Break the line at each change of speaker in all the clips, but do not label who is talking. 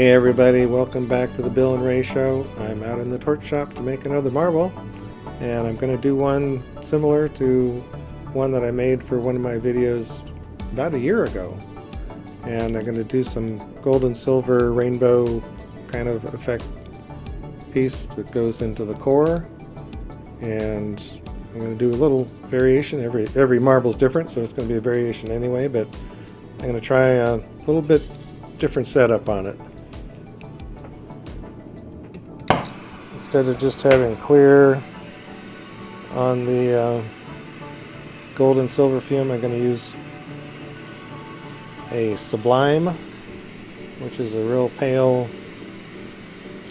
Hey everybody, welcome back to the Bill and Ray Show. I'm out in the torch shop to make another marble, and I'm going to do one similar to one that I made for one of my videos about a year ago. And I'm going to do some gold and silver rainbow kind of effect piece that goes into the core, and I'm going to do a little variation. Every marble's different, so it's going to be a variation anyway, but I'm going to try a little bit different setup on it. Instead of just having clear on the gold and silver fume, I'm going to use a Sublime, which is a real pale,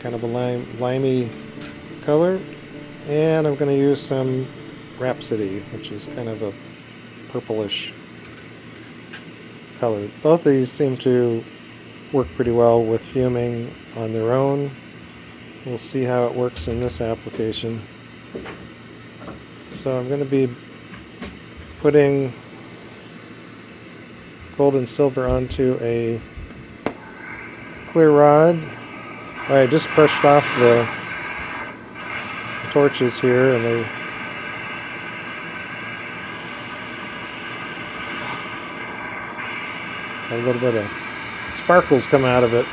kind of a limey color, and I'm going to use some Rhapsody, which is kind of a purplish color. Both of these seem to work pretty well with fuming on their own. We'll see how it works in this application. So I'm going to be putting gold and silver onto a clear rod. I just brushed off the torches here, and they have a little bit of sparkles come out of it.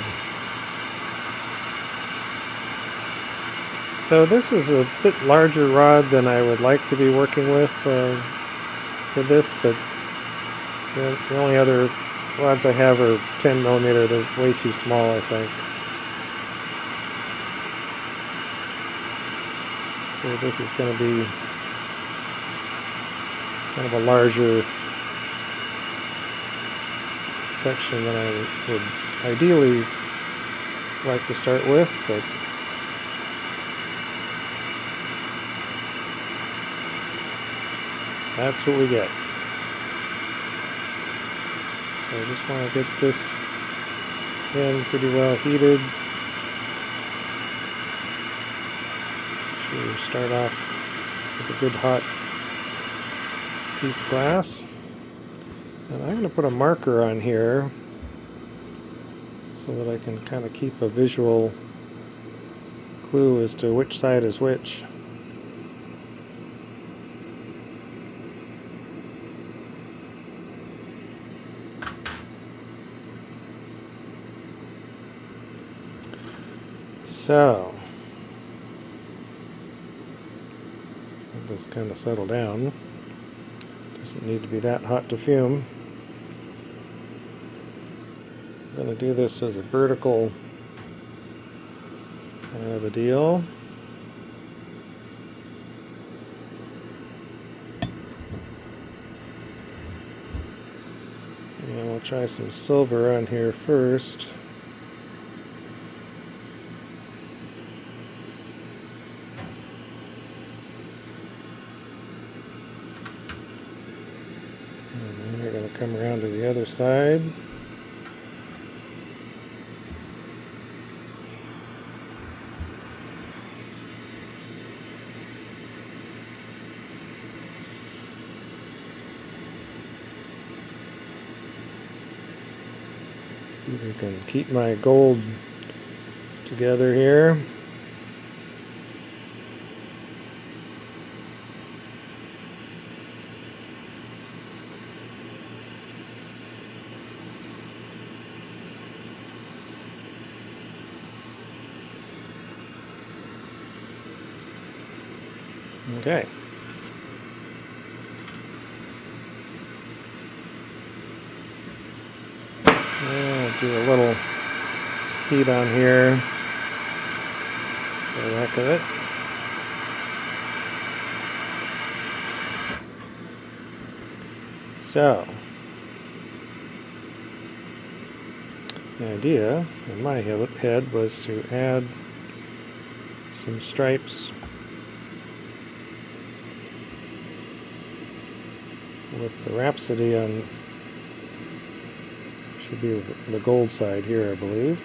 So this is a bit larger rod than I would like to be working with for this, but the only other rods I have are 10 millimeter. They're way too small, I think. So this is going to be kind of a larger section than I would ideally like to start with, but that's what we get. So I just want to get this in pretty well heated. Should start off with a good hot piece of glass. And I'm going to put a marker on here so that I can kind of keep a visual clue as to which side is which. So, let this kind of settle down. Doesn't need to be that hot to fume. I'm going to do this as a vertical kind of a deal. And we'll try some silver on here first. And then we're going to come around to the other side. See if we can keep my gold together here. Okay. I'll do a little heat on here for the heck of it. So, the idea in my head was to add some stripes with the Rhapsody on, should be the gold side here, I believe.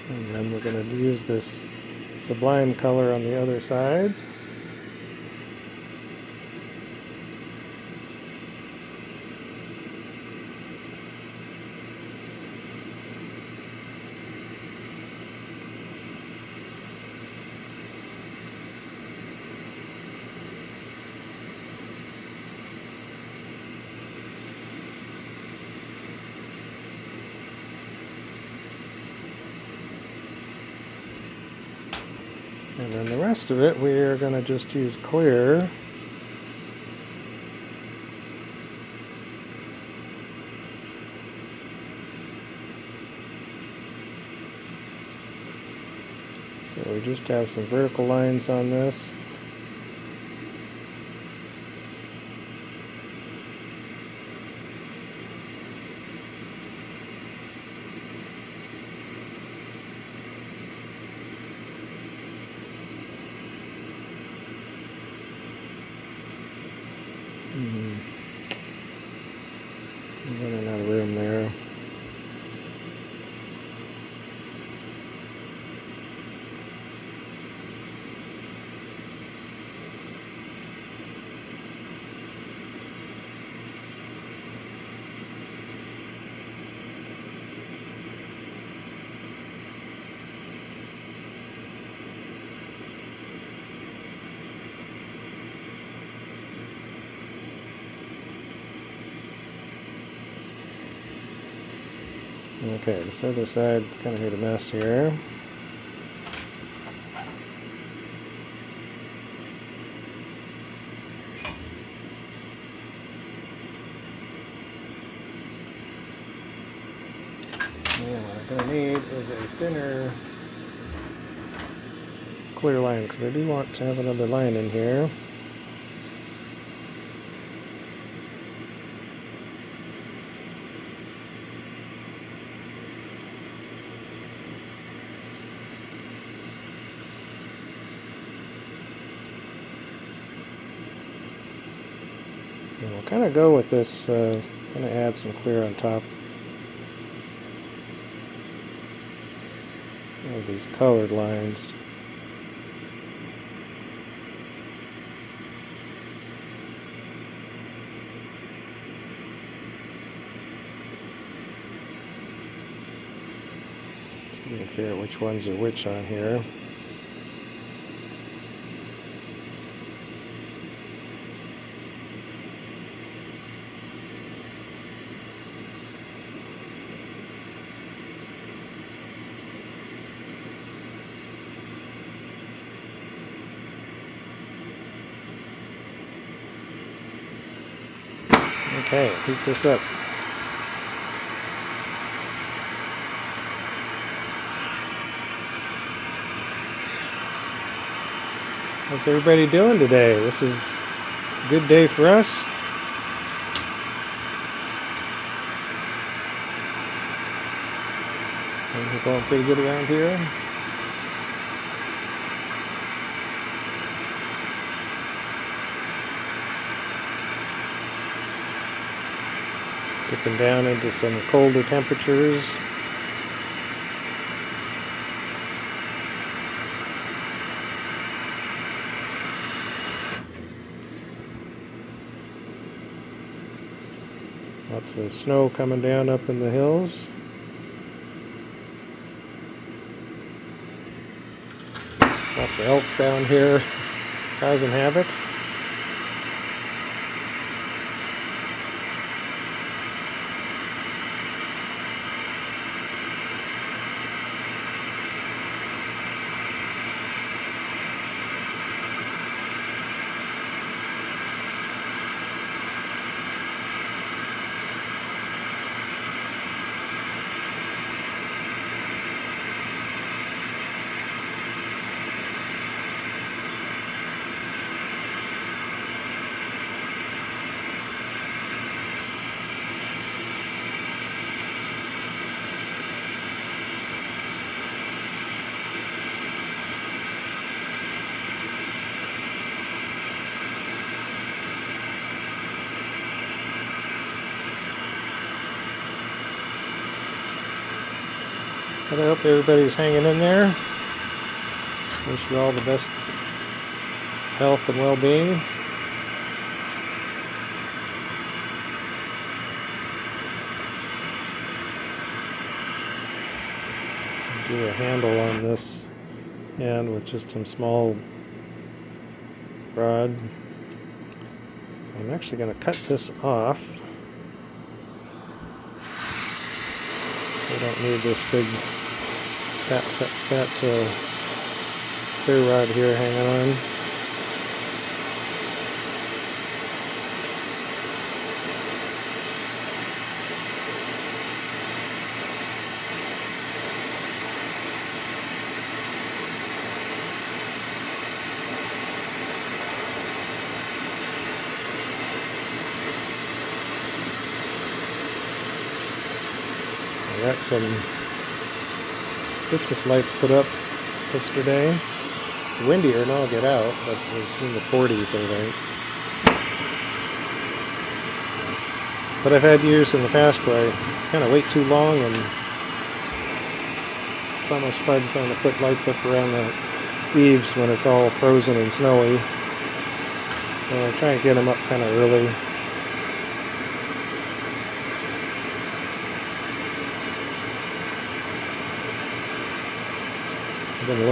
And then we're going to use this Sublime color on the other side. And then the rest of it, we are going to just use clear. So we just have some vertical lines on this. I'm running out of room there. Okay, this other side kind of made a mess here. And what I'm going to need is a thinner clear line, because I do want to have another line in here. And we'll kind of go with this, kind of add some clear on top of these colored lines. So you can figure out which ones are which on here. Okay, heat this up. How's everybody doing today? This is a good day for us. Things are going pretty good around here. Dipping down into some colder temperatures. Lots of snow coming down up in the hills. Lots of elk down here causing havoc. But I hope everybody's hanging in there. Wish you all the best health and well-being. Do a handle on this end with just some small rod. I'm actually going to cut this off, so we don't need this big fat clear rod here hanging on. I got some Christmas lights put up yesterday. Windier and I'll get out, but it was in the 40s, I think. But I've had years in the past where I kind of wait too long, and it's not much fun trying to put lights up around the eaves when it's all frozen and snowy. So I try and get them up kind of early. I've been a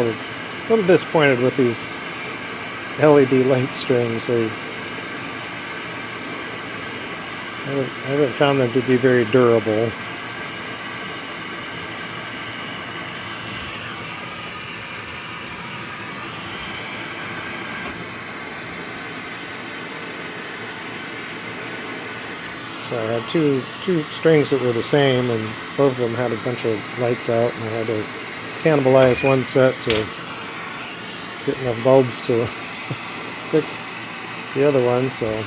little disappointed with these LED light strings. I haven't found them to be very durable. So I had two strings that were the same, and both of them had a bunch of lights out, and I had to cannibalize one set to get enough bulbs to fix the other one. So I'm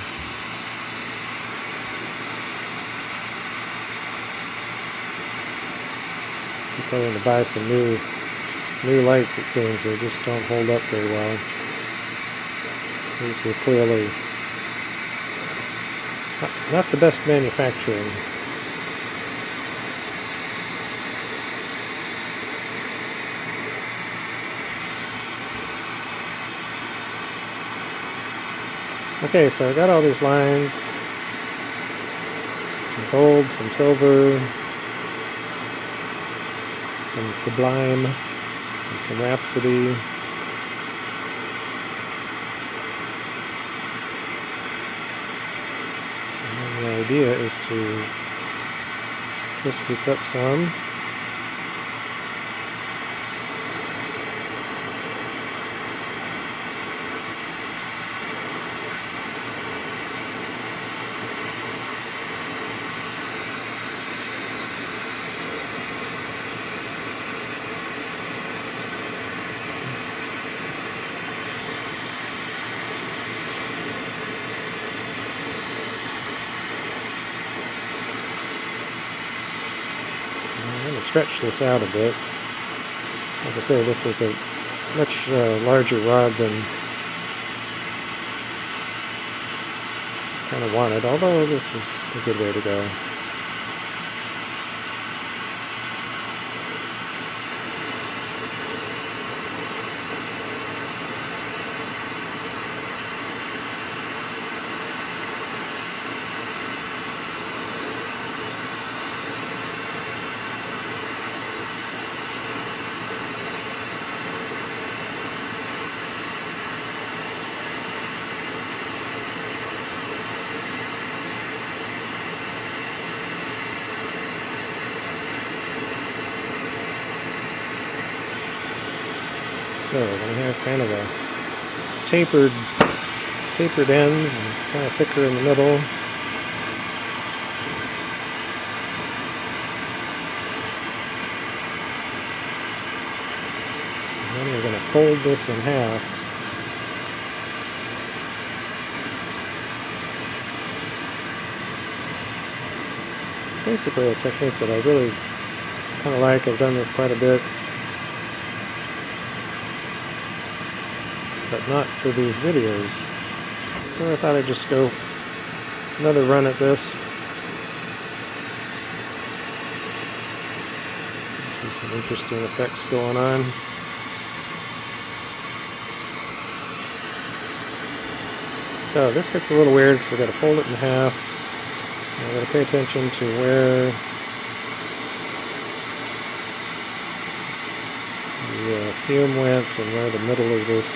planning to buy some new lights. It seems they just don't hold up very well. These were clearly not the best manufacturing. Okay, so I got all these lines, some gold, some silver, some Sublime, and some Rhapsody. And the idea is to twist this up some. Stretch this out a bit. Like I say, this was a much larger rod than I kind of wanted, although this is a good way to go. So we're going to have kind of a tapered ends and kind of thicker in the middle. And then we're going to fold this in half. It's basically a technique that I really kind of like. I've done this quite a bit, but not for these videos. So I thought I'd just go another run at this. Some Some interesting effects going on. So this gets a little weird because I've got to fold it in half. I've got to pay attention to where the fume went and where the middle of this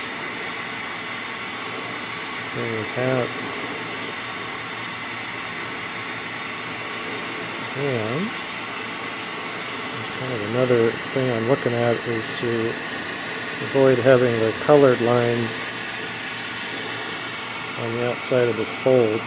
thing is at. And kind of another thing I'm looking at is to avoid having the colored lines on the outside of this fold.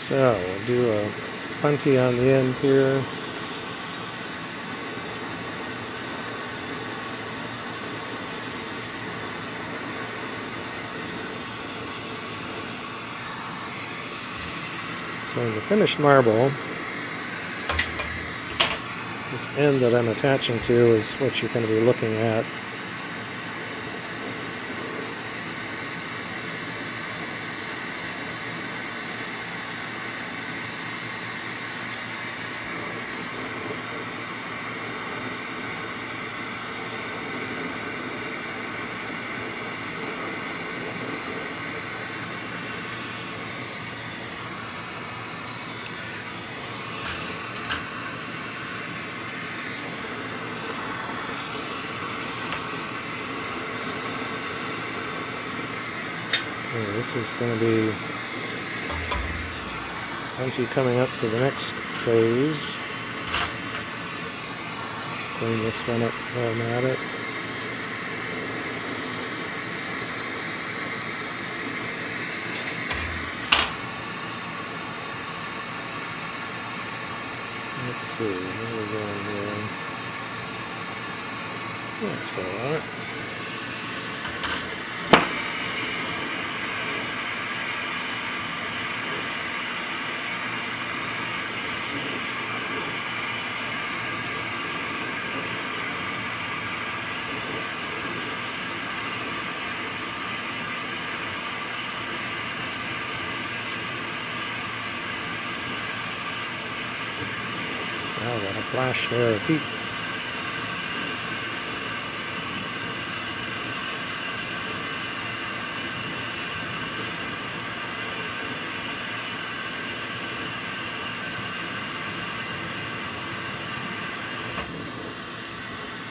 So we'll do a punty on the end here. So in the finished marble, this end that I'm attaching to is what you're going to be looking at. This is going to be punchy coming up for the next phase. Let's clean this one up while I'm at it. Let's see, where are we going here? That's all right. Now got a flash there of heat.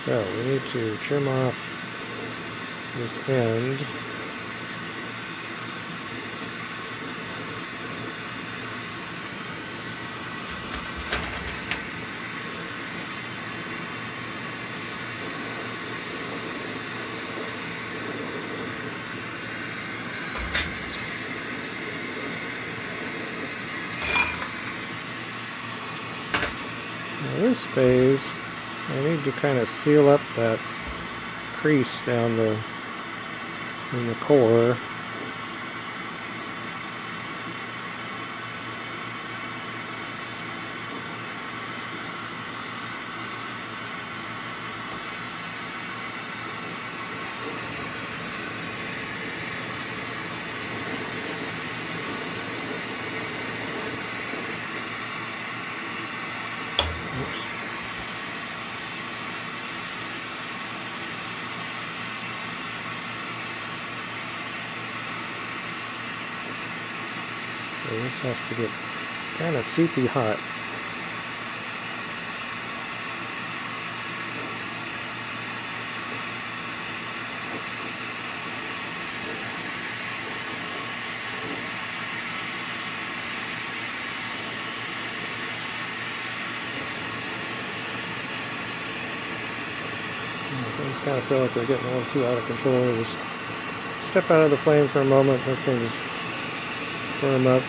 So we need to trim off this end. Now this phase, I need to kind of seal up that crease down in the core. Oops. So this has to get kind of soupy hot. just kind of feel like they're getting a little too out of control. Just step out of the flame for a moment, let things firm up.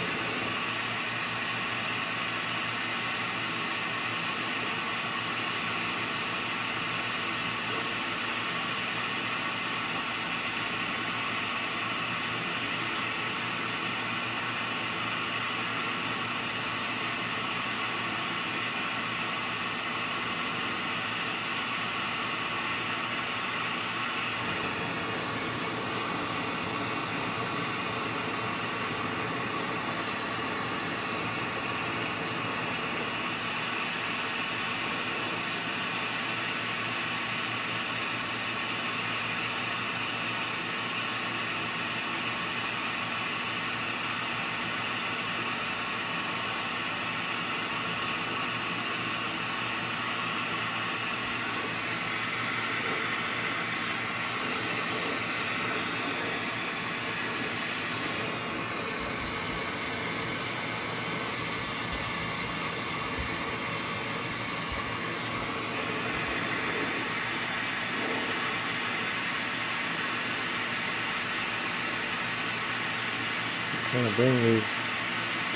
Kind of bring these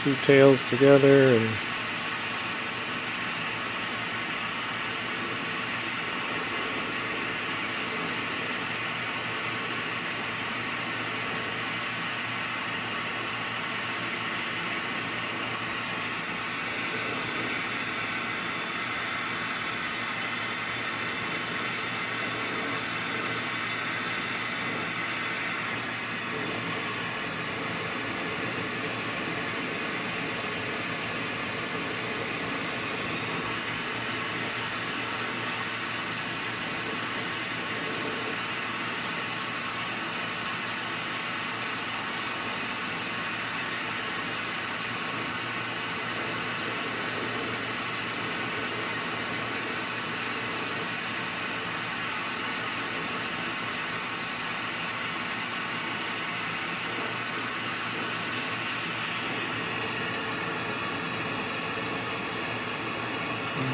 two tails together and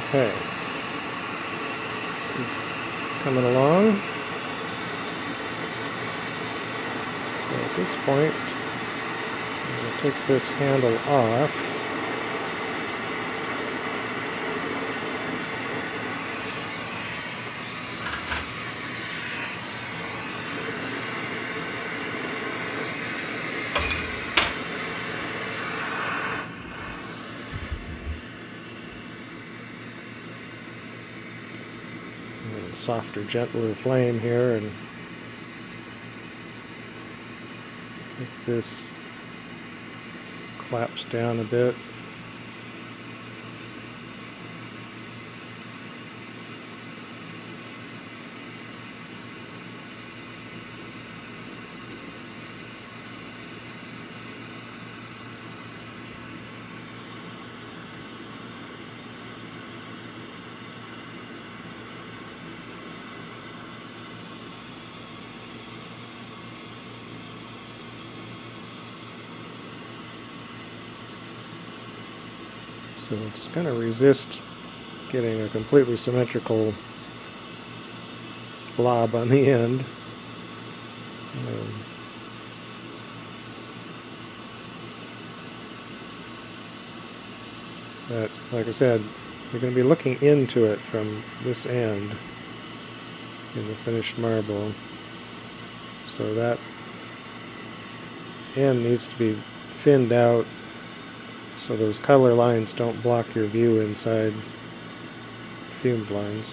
okay. This is coming along. So at this point, I'm going to take this handle off. Softer, gentler flame here, and take this, collapse down a bit. So it's going to resist getting a completely symmetrical blob on the end. But like I said, you're going to be looking into it from this end in the finished marble. So that end needs to be thinned out so those color lines don't block your view inside fumed lines.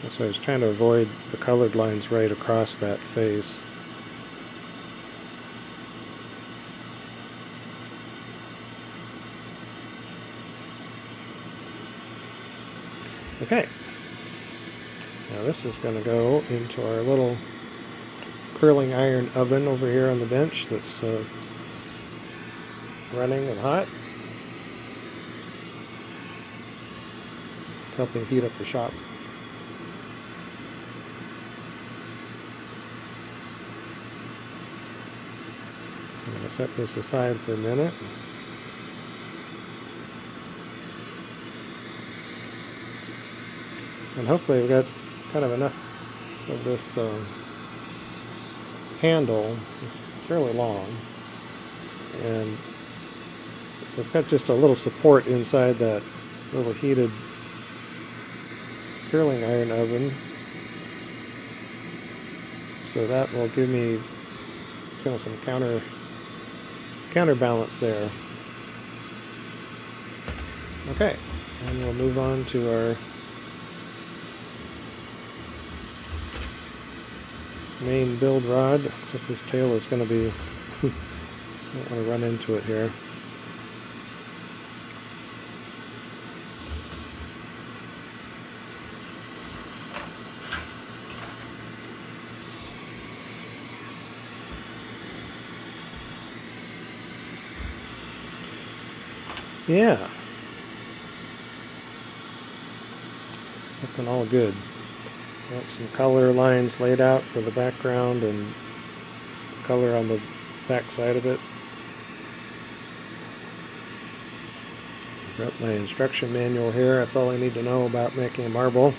That's why I was trying to avoid the colored lines right across that face. Okay, now this is going to go into our little curling iron oven over here on the bench that's running and hot, helping heat up the shop. So I'm going to set this aside for a minute. And hopefully we've got kind of enough of this handle is fairly long, and it's got just a little support inside that little heated curling iron oven, so that will give me kind of some counterbalance there. Okay, and we'll move on to our main build rod, except this tail is going to be I don't want to run into it here. Yeah, it's looking all good. Got some color lines laid out for the background and the color on the back side of it. Got my instruction manual here. That's all I need to know about making a marble.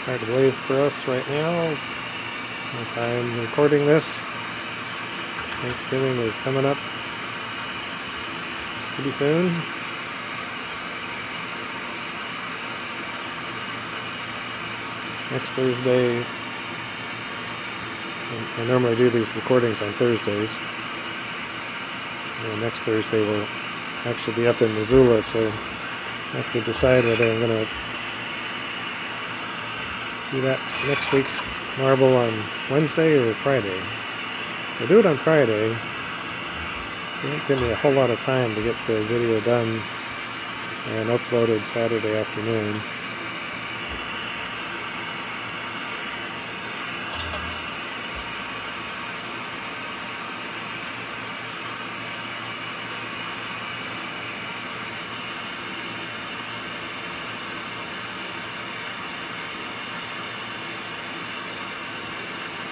Hard to believe for us right now, as I'm recording this. Thanksgiving is coming up pretty soon. Next Thursday, I normally do these recordings on Thursdays. Next Thursday we'll actually be up in Missoula, so I have to decide whether I'm going to do that next week's marble on Wednesday or Friday. If I do it on Friday, it doesn't give me a whole lot of time to get the video done and uploaded Saturday afternoon.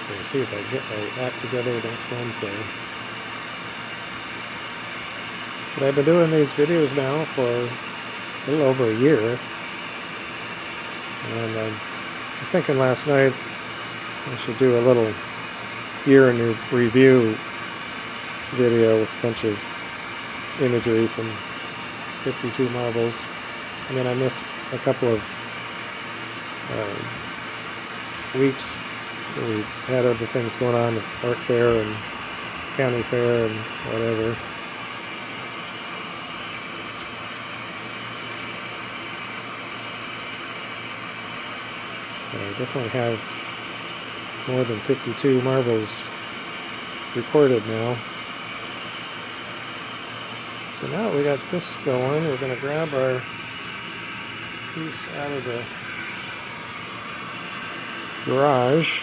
So we'll see if I get my act together next Wednesday. But I've been doing these videos now for a little over a year. And I was thinking last night I should do a little year in review video with a bunch of imagery from 52 marbles. I mean, I missed a couple of weeks. We had other things going on, the art fair and county fair and whatever. But I definitely have more than 52 marbles recorded now. So now we got this going. We're going to grab our piece out of the garage.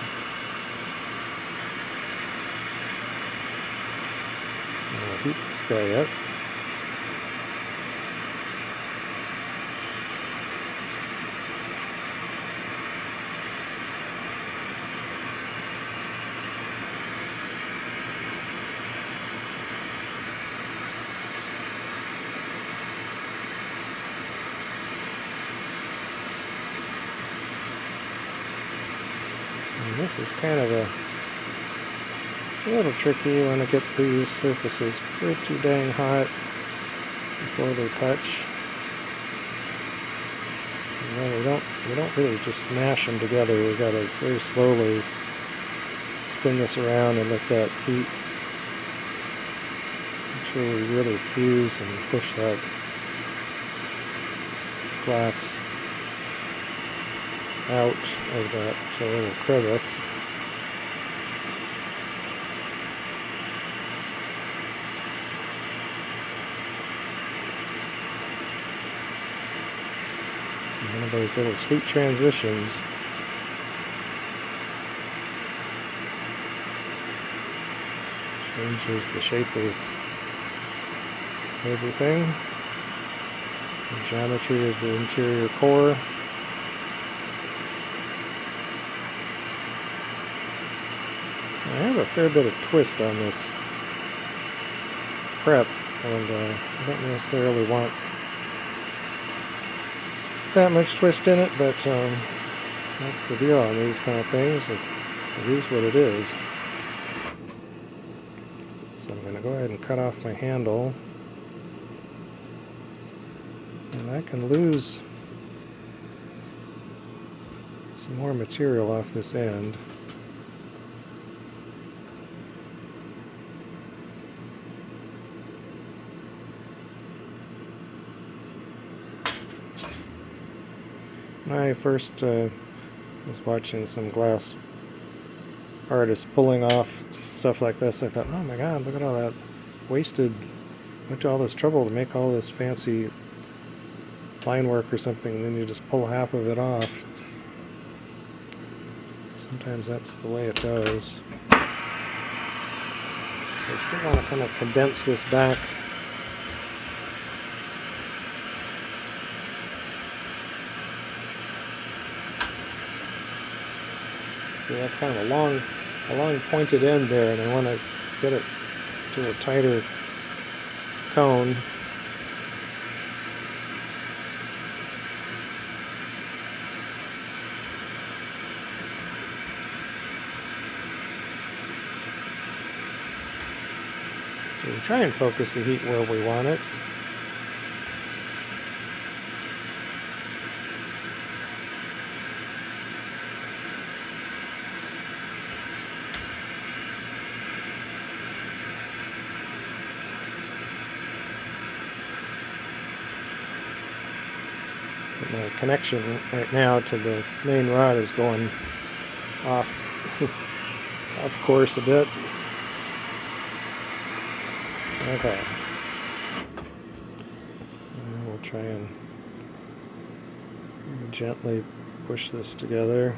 I'll heat this guy up. And this is kind of a little tricky. You want to get these surfaces way too dang hot. before they touch. And then we don't really just mash them together. We've got to very slowly spin this around and let that heat, make sure we really fuse and push that glass out of that little crevice. And one of those little sweet transitions. Changes the shape of everything, the geometry of the interior core. I have a fair bit of twist on this prep, and I don't necessarily want that much twist in it, but that's the deal on these kind of things. It is what it is. So I'm going to go ahead and cut off my handle, and I can lose some more material off this end. When I first was watching some glass artists pulling off stuff like this, I thought, oh my god, look at all that wasted, went to all this trouble to make all this fancy line work or something, and then you just pull half of it off. Sometimes that's the way it goes. So I still want to kind of condense this back. So we have kind of a long pointed end there, and I want to get it to a tighter cone. So we try and focus the heat where we want it. But my connection right now to the main rod is going off course a bit. Okay. And we'll try and gently push this together.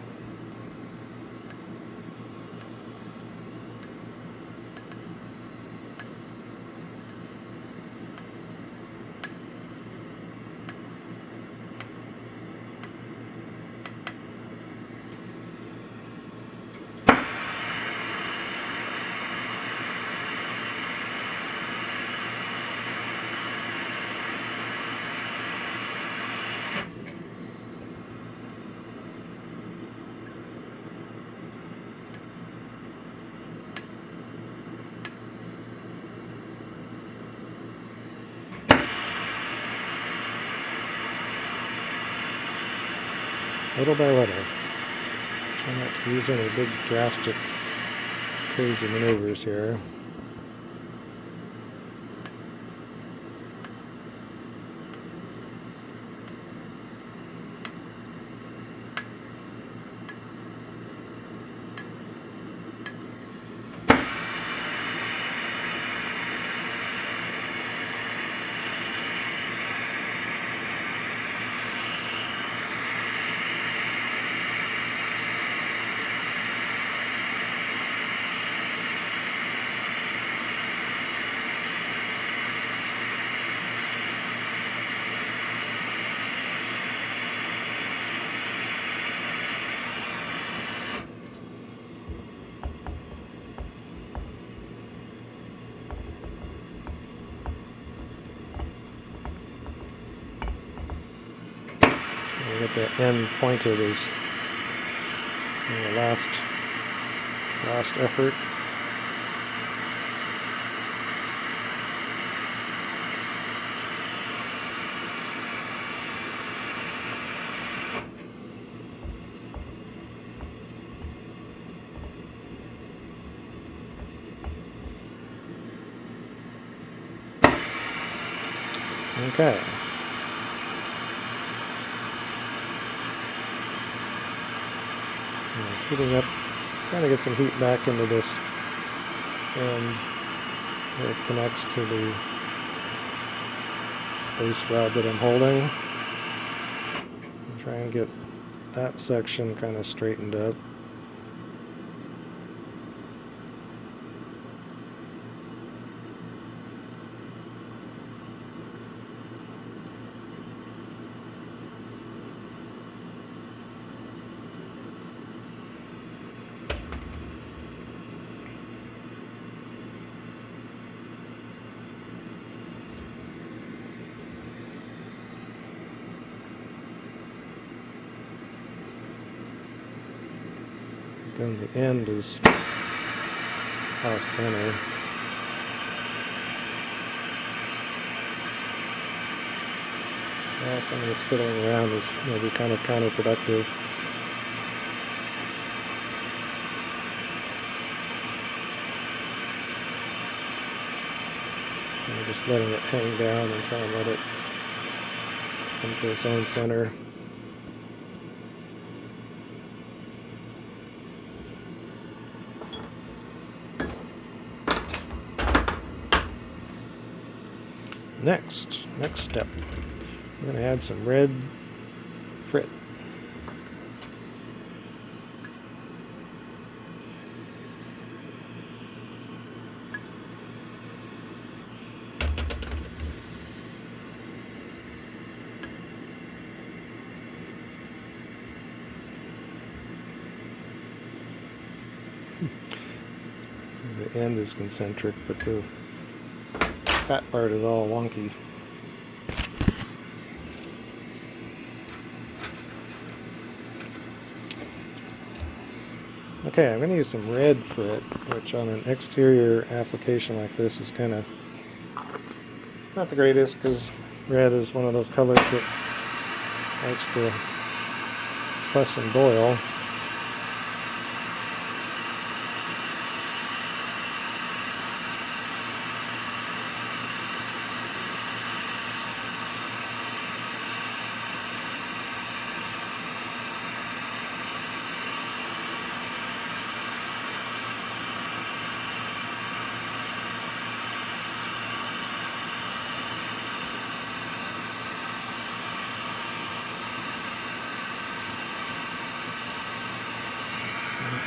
Little by little. Try not to use any big, drastic, crazy maneuvers here. Get that end pointed is the last effort. Okay. Heating up, trying to get some heat back into this end where it connects to the base rod that I'm holding. And try and get that section kind of straightened up. Then the end is off center. Some of this fiddling around is maybe kind of counterproductive. I'm just letting it hang down and try and let it come to its own center. Next step, I'm going to add some red Frit. The end is concentric, but the that part is all wonky. Okay, I'm going to use some red Frit, which on an exterior application like this is kind of not the greatest, because red is one of those colors that likes to fuss and boil.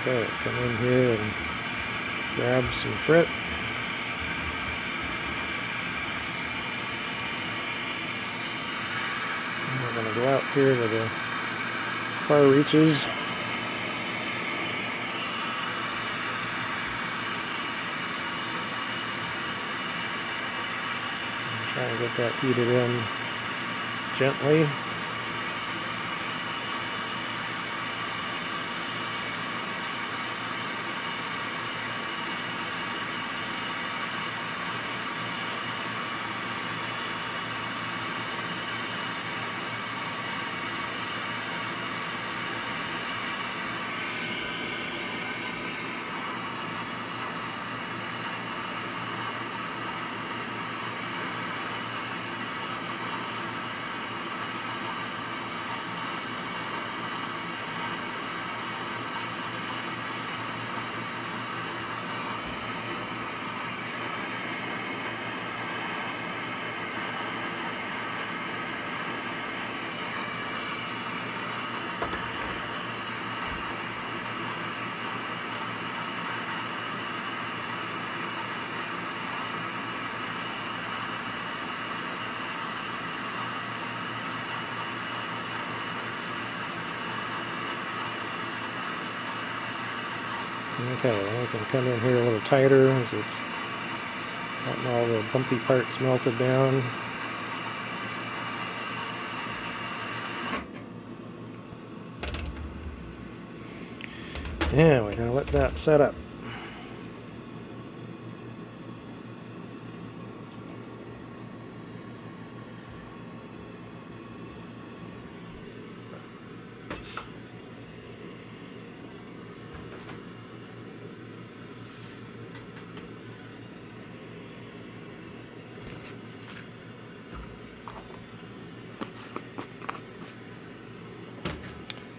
Okay, come in here and grab some Frit. And we're going to go out here to the far reaches. And try and get that heated in gently. Okay, then we can come in here a little tighter as it's gotten all the bumpy parts melted down. And we're going to let that set up.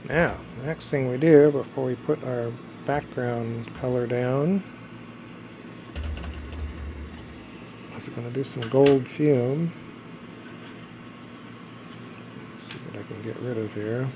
Now, the next thing we do before we put our background color down is we're going to do some gold fume. Let's see what I can get rid of here.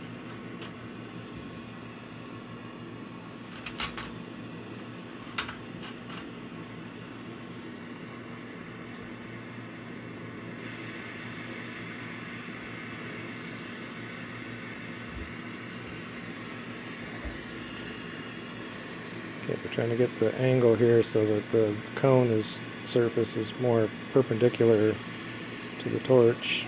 Okay, we're trying to get the angle here so that the cone surface is more perpendicular to the torch.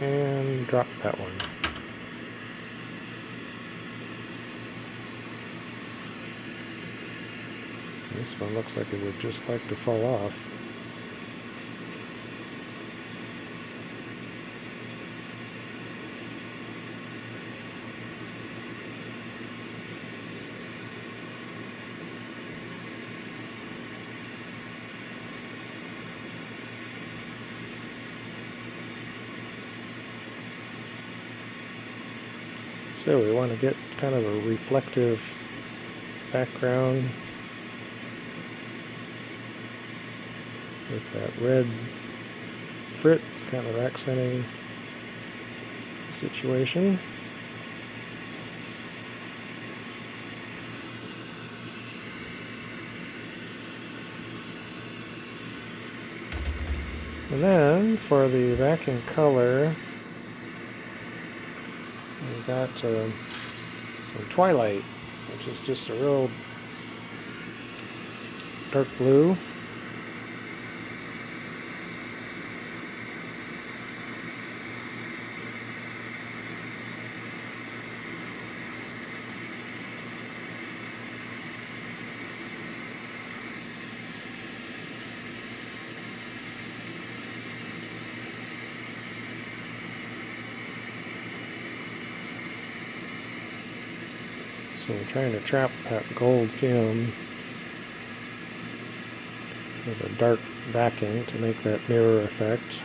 And drop that one. This one looks like it would just like to fall off. So we want to get kind of a reflective background with that red Frit kind of accenting the situation. And then for the backing color, we got some Twilight, which is just a real dark blue. So we're trying to trap that gold fume with a dark backing to make that mirror effect.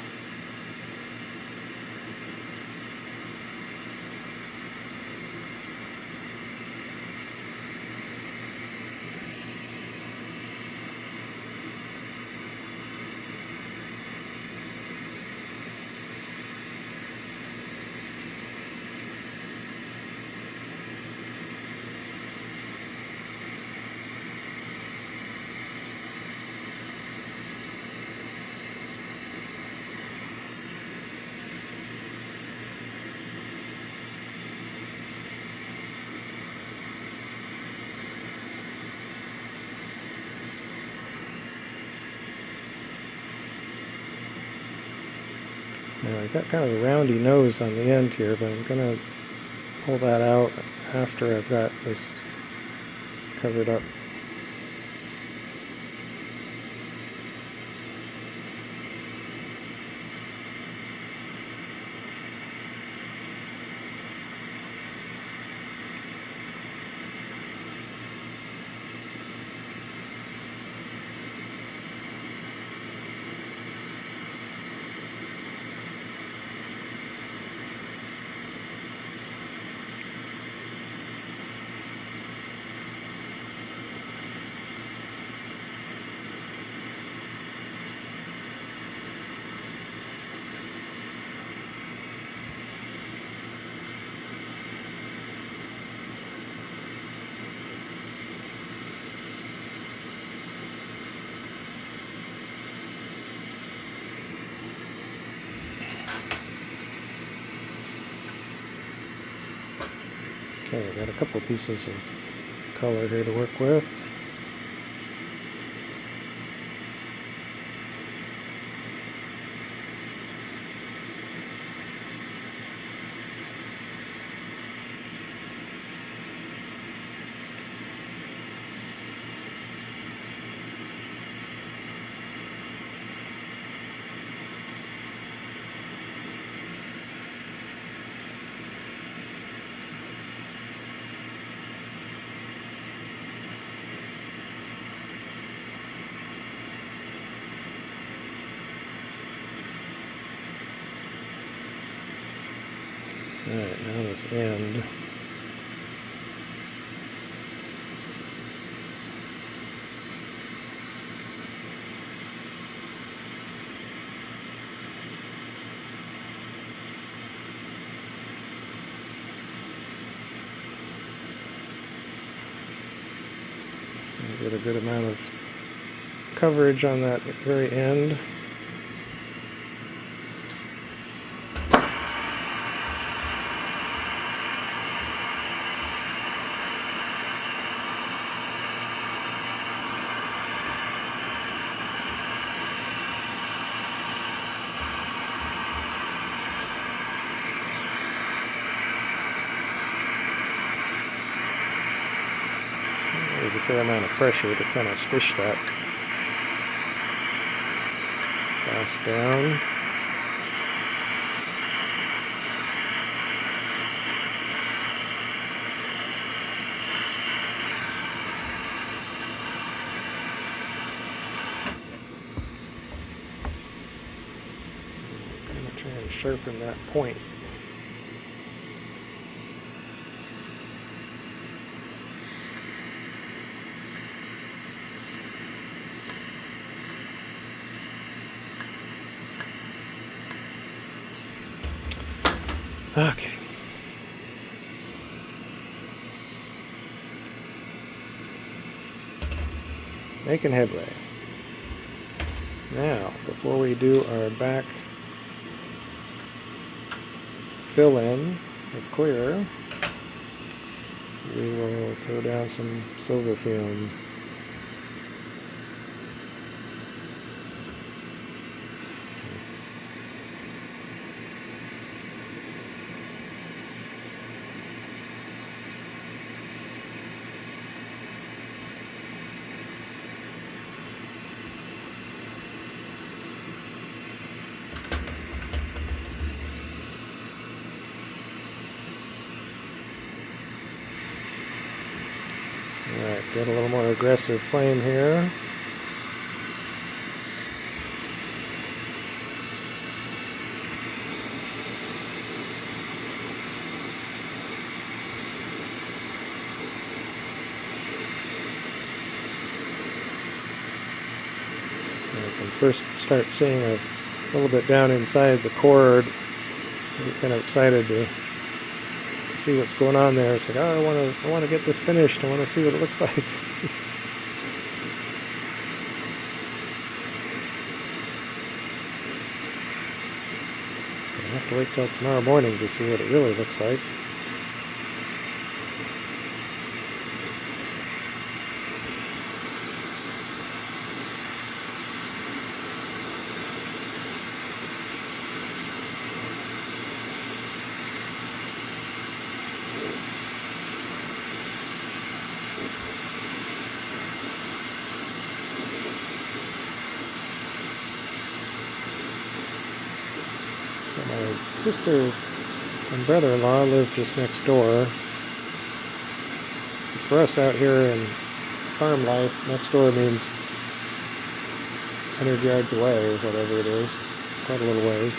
Now I've got kind of a roundy nose on the end here, but I'm going to pull that out after I've got this covered up. Okay, I've got a couple pieces of color here to work with. end. Get a good amount of coverage on that very end. There's a fair amount of pressure to kind of squish that glass down. Kind of try and sharpen that point. Okay. Making headway. Now, before we do our back fill in of clear, we will throw down some silver fume. Alright, get a little more aggressive flame here. I can first start seeing a little bit down inside the cord. I'm kind of excited to see what's going on there. It's like, oh, I want to get this finished. I want to see what it looks like. I have to wait till tomorrow morning to see what it really looks like. My sister and brother-in-law live just next door. For us out here in farm life, next door means 100 yards away or whatever it is. It's quite a little ways.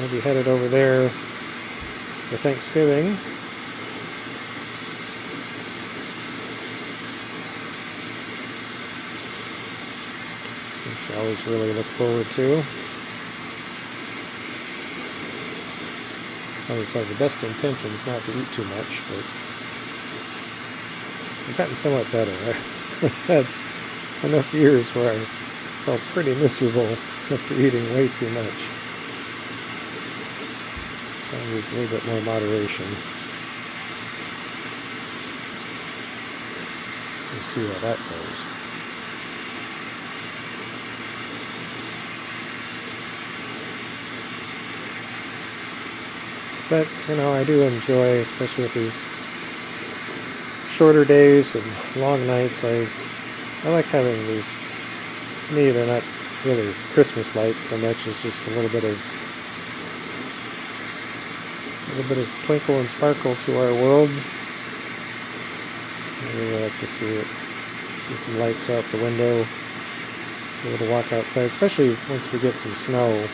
I'll be headed over there for Thanksgiving. Which I always really look forward to. I always have the best intentions not to eat too much, but I've gotten somewhat better. I've had enough years where I felt pretty miserable after eating way too much. So I need a little bit more moderation. We'll see how that goes. But, you know, I do enjoy, especially with these shorter days and long nights, I like having these, to me they're not really Christmas lights so much as just a little bit of twinkle and sparkle to our world. I really like to see some lights out the window, be able to walk outside, especially once we get some snow.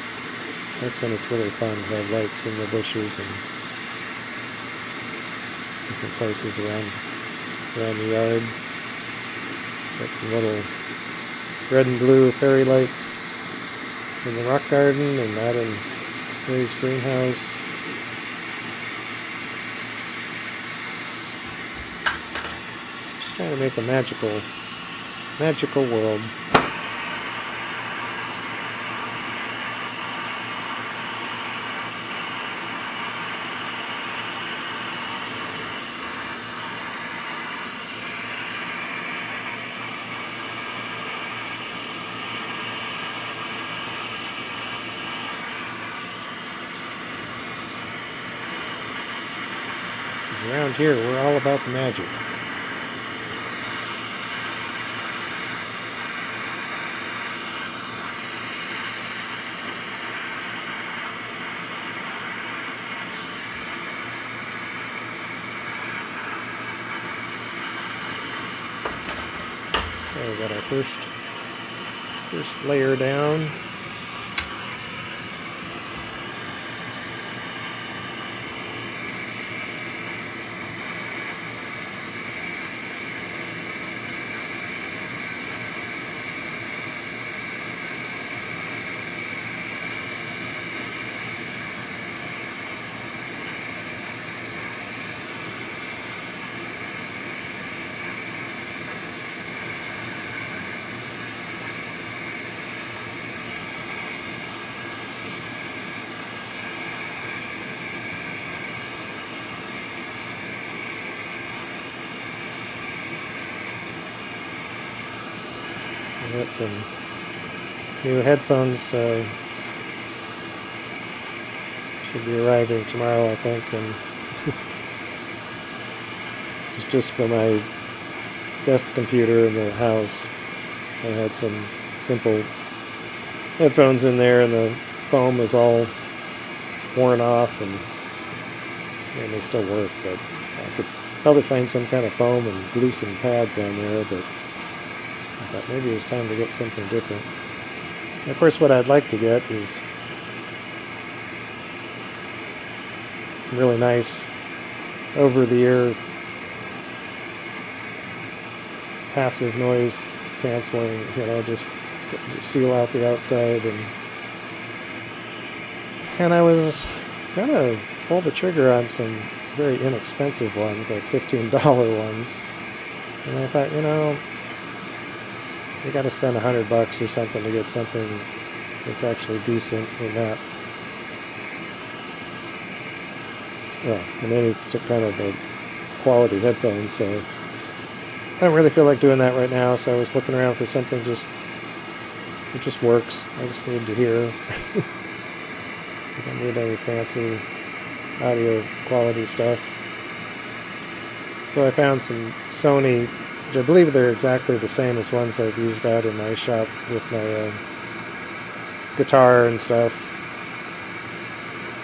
That's when it's really fun to have lights in the bushes and different places around the yard. Got some little red and blue fairy lights in the rock garden and out in Ray's greenhouse. Just trying to make a magical world. Around here, we're all about the magic. Okay, we got our first layer down. I got some new headphones should be arriving tomorrow, I think, and this is just for my desk computer in the house. I had some simple headphones in there and the foam is all worn off, and they still work, but I could probably find some kind of foam and glue some pads on there, but I thought maybe it was time to get something different. And of course, what I'd like to get is some really nice over-the-ear passive noise canceling, just to seal out the outside. And I was gonna pull the trigger on some very inexpensive ones, like $15 ones. And I thought, you got to spend $100 or something to get something that's actually decent in that. Well, in any kind of a quality headphone. So I don't really feel like doing that right now. So I was looking around for something that just works. I just need to hear. I don't need any fancy audio quality stuff. So I found some Sony, which I believe they're exactly the same as ones I've used out in my shop with my guitar and stuff.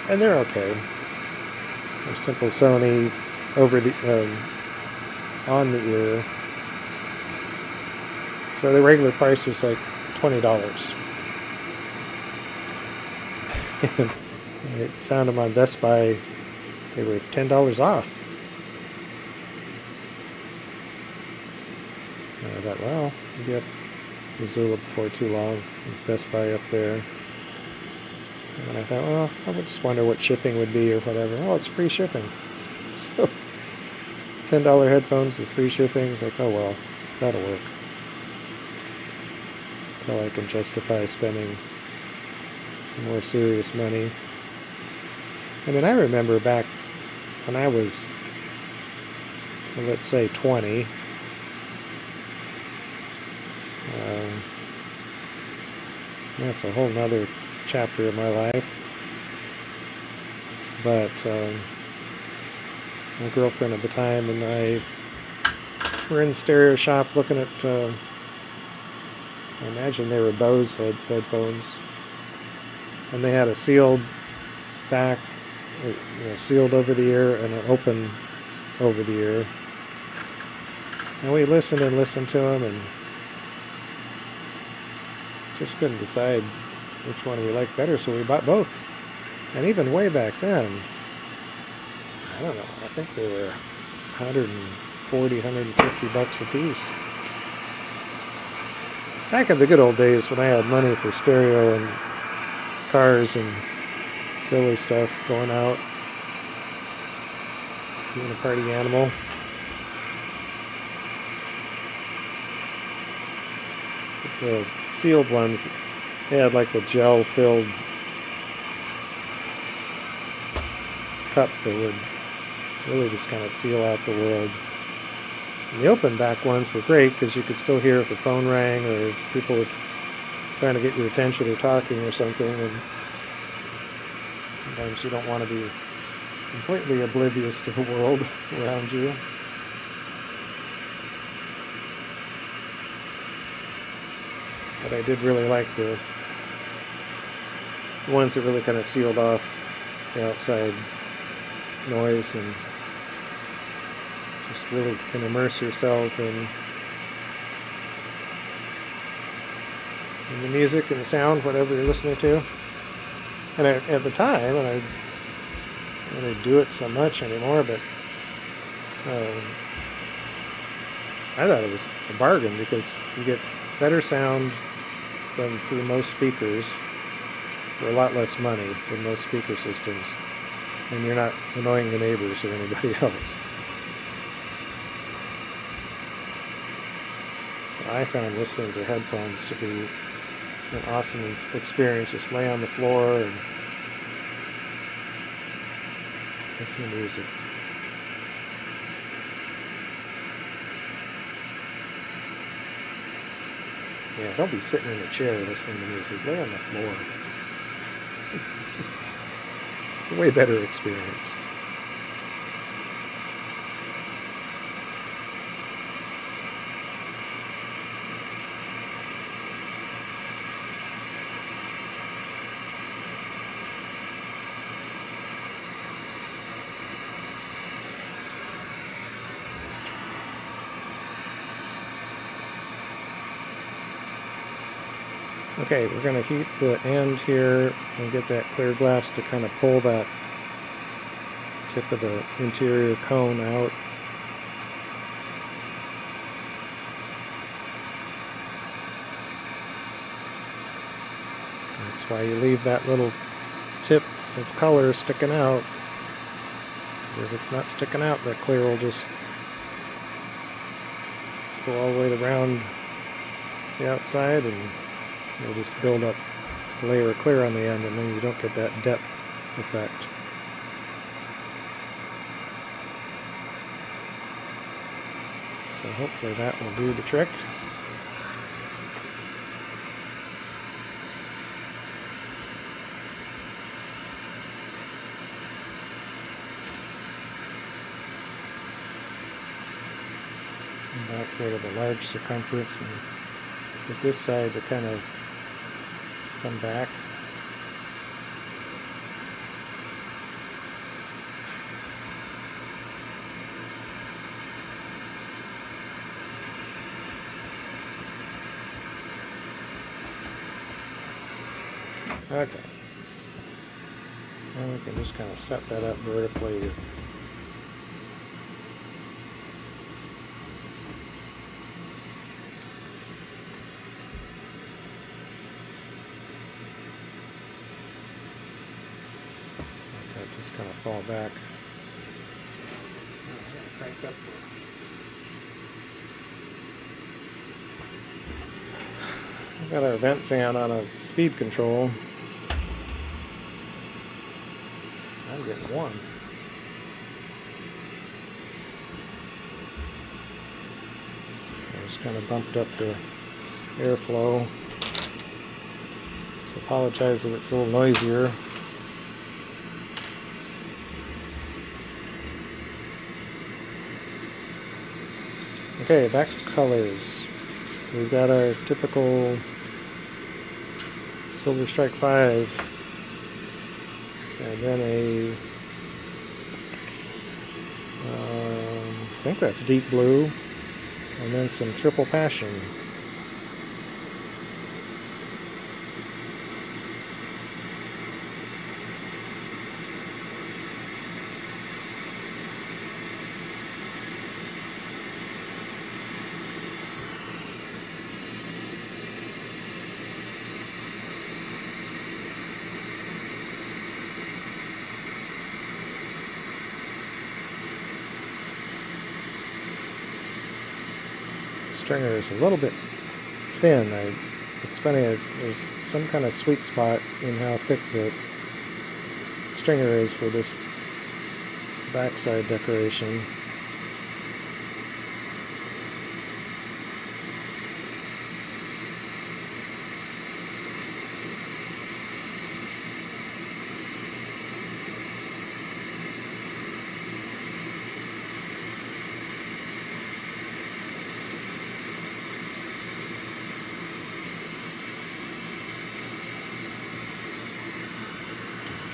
And they're okay. They're simple Sony on the ear. So the regular price was like $20. And I found them on Best Buy. They were $10 off. And I thought, well, we'll get Missoula before too long. There's Best Buy up there. And I thought, well, I would just wonder what shipping would be or whatever. Oh, it's free shipping. So, $10 headphones with free shipping. It's like, oh well, that'll work. Until I can justify spending some more serious money. I mean, I remember back when I was, well, let's say 20. That's a whole nother chapter of my life. But my girlfriend at the time and I were in the stereo shop looking at, I imagine they were Bose headphones. And they had a sealed back, sealed over the ear and an open over the ear. And we listened to them and just couldn't decide which one we liked better, so we bought both. And even way back then, I don't know, I think they were 140, 150 bucks a piece. Back in the good old days when I had money for stereo and cars and silly stuff, going out, being a party animal. The sealed ones, they had like the gel-filled cup that would really just kind of seal out the world. And the open back ones were great because you could still hear if the phone rang or people were trying to get your attention or talking or something, and sometimes you don't want to be completely oblivious to the world around you. But I did really like the ones that really kind of sealed off the outside noise and just really can immerse yourself in the music and the sound, whatever you're listening to. And at the time, and I don't really do it so much anymore, but I thought it was a bargain because you get better sound than through most speakers for a lot less money than most speaker systems, and you're not annoying the neighbors or anybody else. So I found listening to headphones to be an awesome experience. Just lay on the floor and listen to music. Yeah, don't be sitting in a chair listening to music. Lay on the floor. It's a way better experience. Okay, we're going to heat the end here and get that clear glass to kind of pull that tip of the interior cone out. That's why you leave that little tip of color sticking out. If it's not sticking out, that clear will just go all the way around the outside, and you'll just build up a layer of clear on the end, and then you don't get that depth effect. So hopefully that will do the trick. Come back here to the large circumference and get this side to kind of come back. Okay. And we can just kind of set that up vertically. Just kind of fall back. Crank up. We've got our vent fan on a speed control. I'm getting warm. So I just kind of bumped up the airflow. So apologize if it's a little noisier. Okay, back to colors. We've got our typical Silver Strike 5, and then I think that's deep blue, and then some triple passion. stringer is a little bit thin. It's funny, there's some kind of sweet spot in how thick the stringer is for this backside decoration.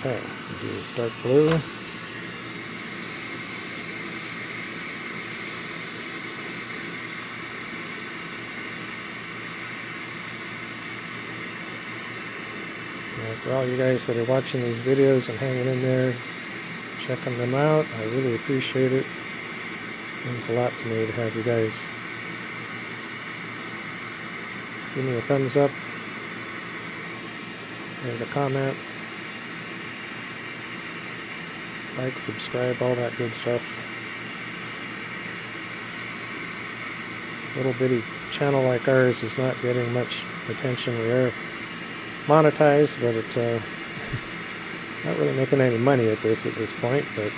Okay, do start blue. For all you guys that are watching these videos and hanging in there, checking them out, I really appreciate it. It means a lot to me to have you guys give me a thumbs up, leave a comment, like, subscribe, all that good stuff. Little bitty channel like ours is not getting much attention. We are monetized, but it's not really making any money at this point, but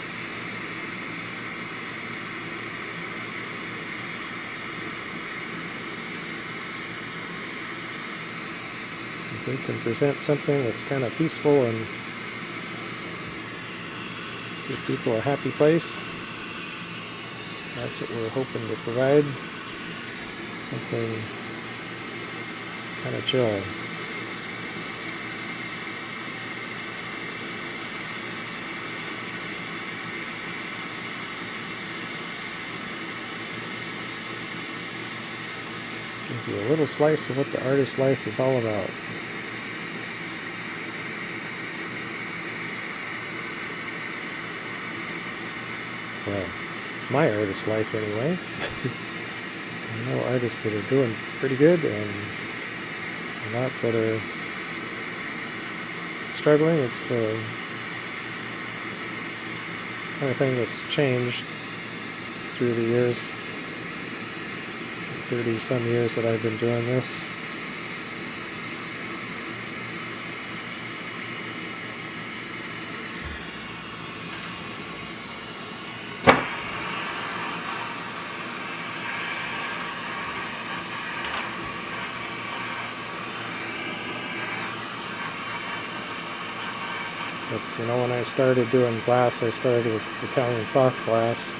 if we can present something that's kind of peaceful and give people a happy place, that's what we're hoping to provide. Something kind of chill. Give you a little slice of what the artist's life is all about. Well, my artist's life anyway. I know artists that are doing pretty good and a lot that are struggling. It's the kind of thing that's changed through the years. 30-some years that I've been doing this. But you know, when I started doing glass, I started with Italian soft glass.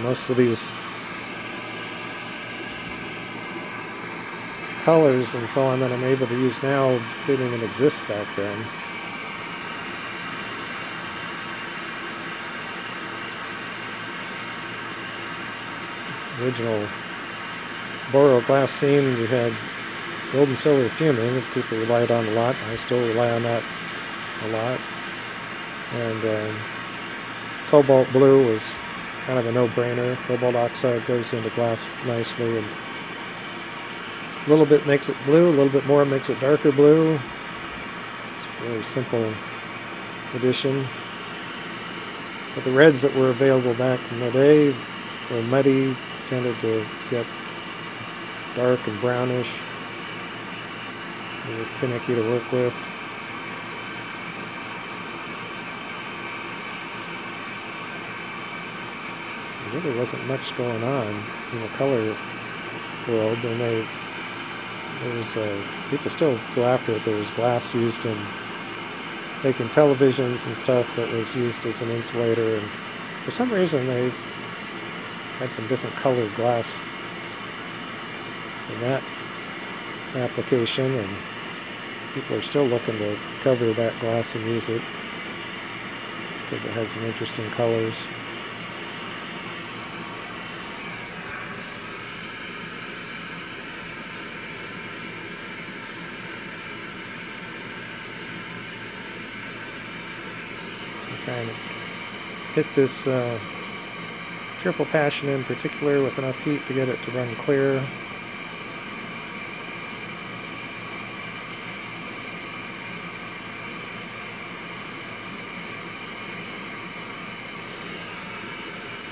Most of these colors and so on that I'm able to use now didn't even exist back then. Original boro glass scene, you had gold and silver fuming, people relied on a lot. I still rely on that a lot. And cobalt blue was kind of a no-brainer. Cobalt oxide goes into glass nicely, and a little bit makes it blue, a little bit more makes it darker blue. It's a very simple addition. But the reds that were available back in the day were muddy, tended to get dark and brownish. They were finicky to work with. There really wasn't much going on in the color world, and people still go after it. There was glass used in making televisions and stuff that was used as an insulator, and for some reason they had some different colored glass in that application, and people are still looking to cover that glass and use it because it has some interesting colors. Trying to hit this triple passion in particular with enough heat to get it to run clear.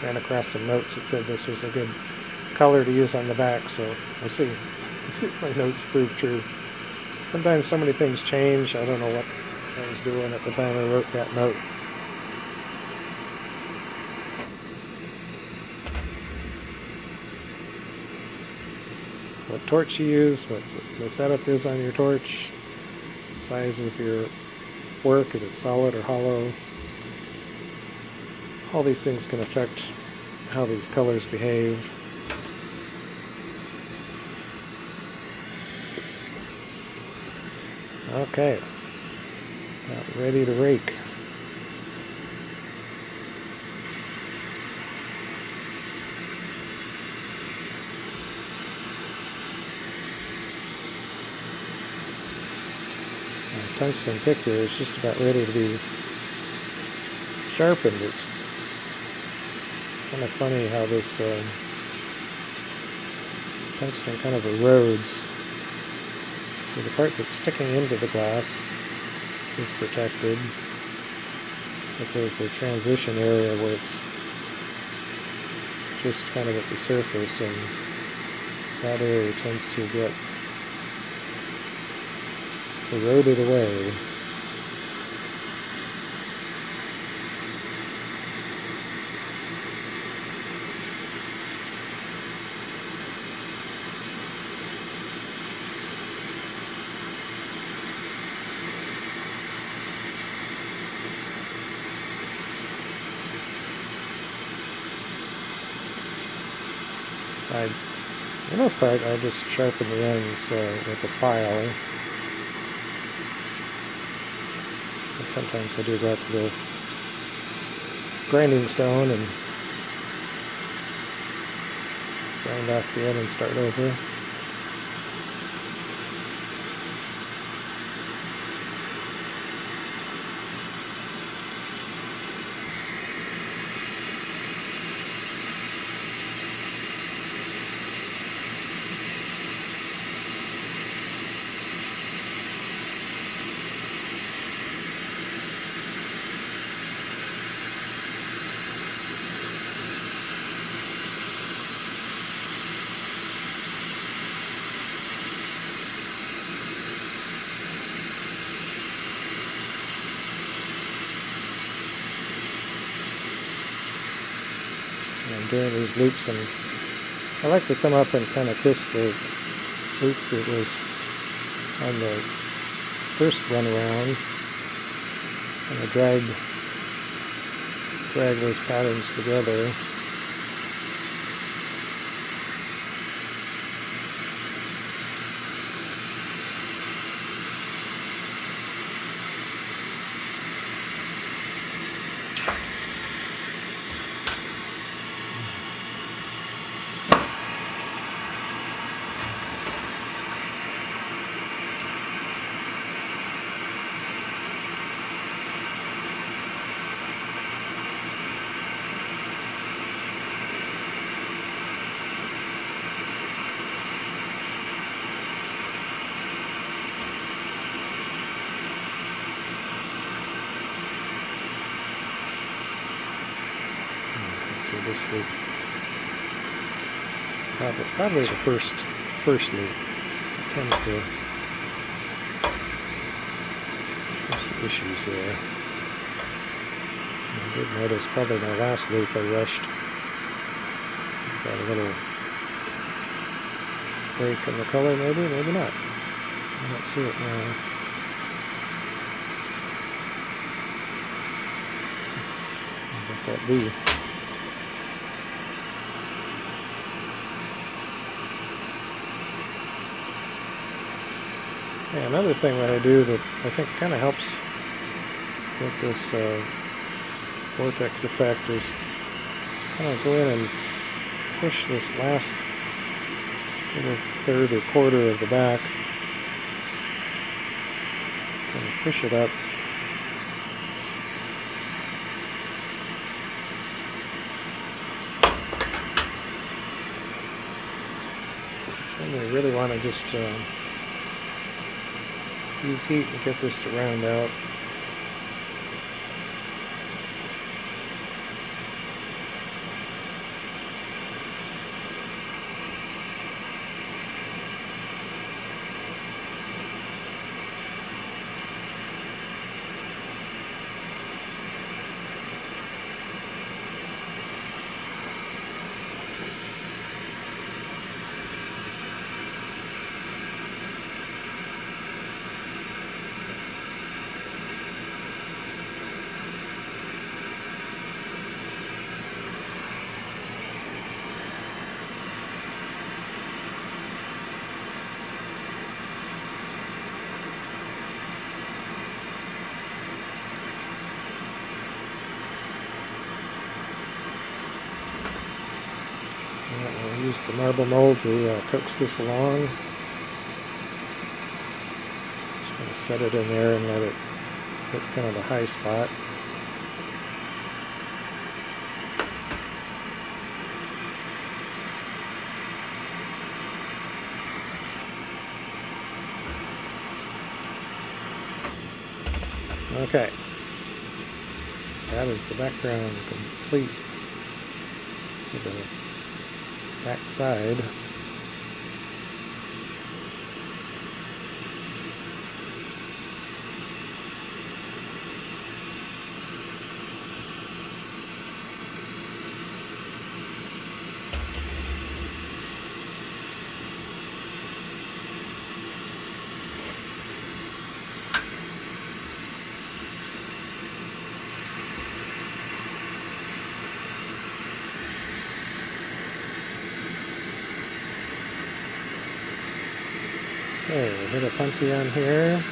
Ran across some notes that said this was a good color to use on the back, so we'll see. Let's see if my notes prove true. Sometimes so many things change, I don't know what I was doing at the time I wrote that note. What torch you use, what the setup is on your torch, size of your work, if it's solid or hollow. All these things can affect how these colors behave. Okay, about ready to rake. My tungsten pick here is just about ready to be sharpened. It's kind of funny how this tungsten kind of erodes. So the part that's sticking into the glass is protected, but there's a transition area where it's just kind of at the surface, and that area tends to get eroded away. For the most part, I just sharpen the ends with a file. And sometimes I do that to the grinding stone and grind off the end and start over. And during these loops, I like to come up and kind of kiss the loop that was on the first run around, and I drag those patterns together. So this loop, probably the first loop, tends to have some issues there. I did notice probably my last loop I rushed. Got a little break in the color, maybe not. I don't see it now. Let that be. Yeah, another thing that I do that I think kind of helps with this vortex effect is kind of go in and push this last little third or quarter of the back, kind of push it up. And I really want to just use heat and get this to round out. I'll use the marble mold to coax this along. Just going to set it in there and let it hit kind of the high spot. Okay, that is the background complete to the back side. Okay, we'll hit a punchy on here.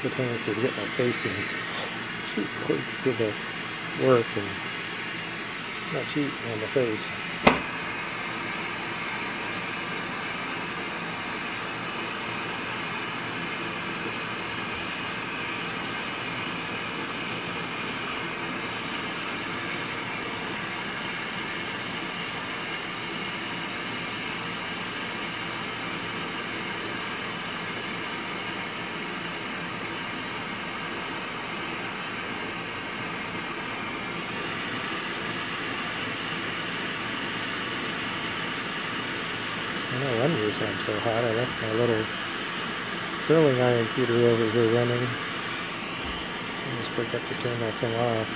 The tendency to get my face in too close to the work and not cheat on the face. No wonder I'm so hot. I left my little curling iron heater over here running. I just forgot to turn that thing off.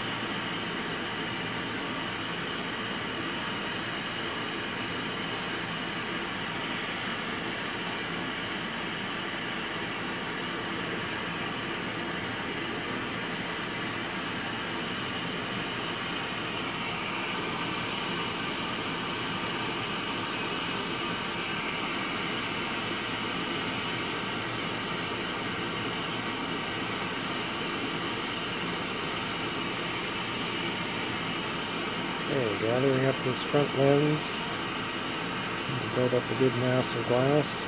Okay, gathering up this front lens. Build up a good mass of glass.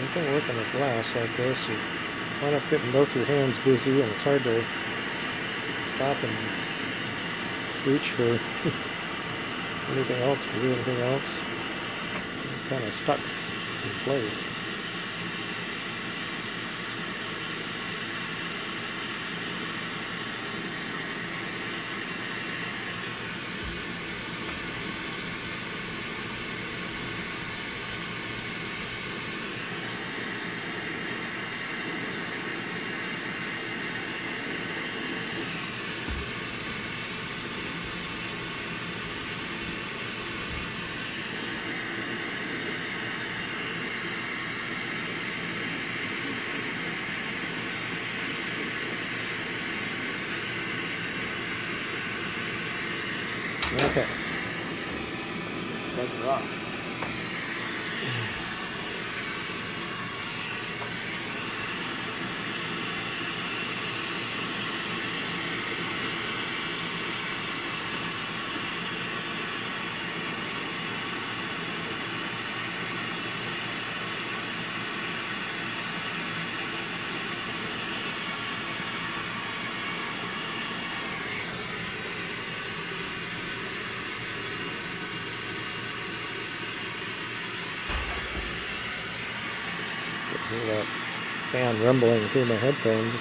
You can work on a glass like this, you wind up getting both your hands busy and it's hard to stop and reach for anything else, to do anything else. You're kind of stuck in place. Okay.
Buzzer off.
Hear that fan rumbling through my headphones.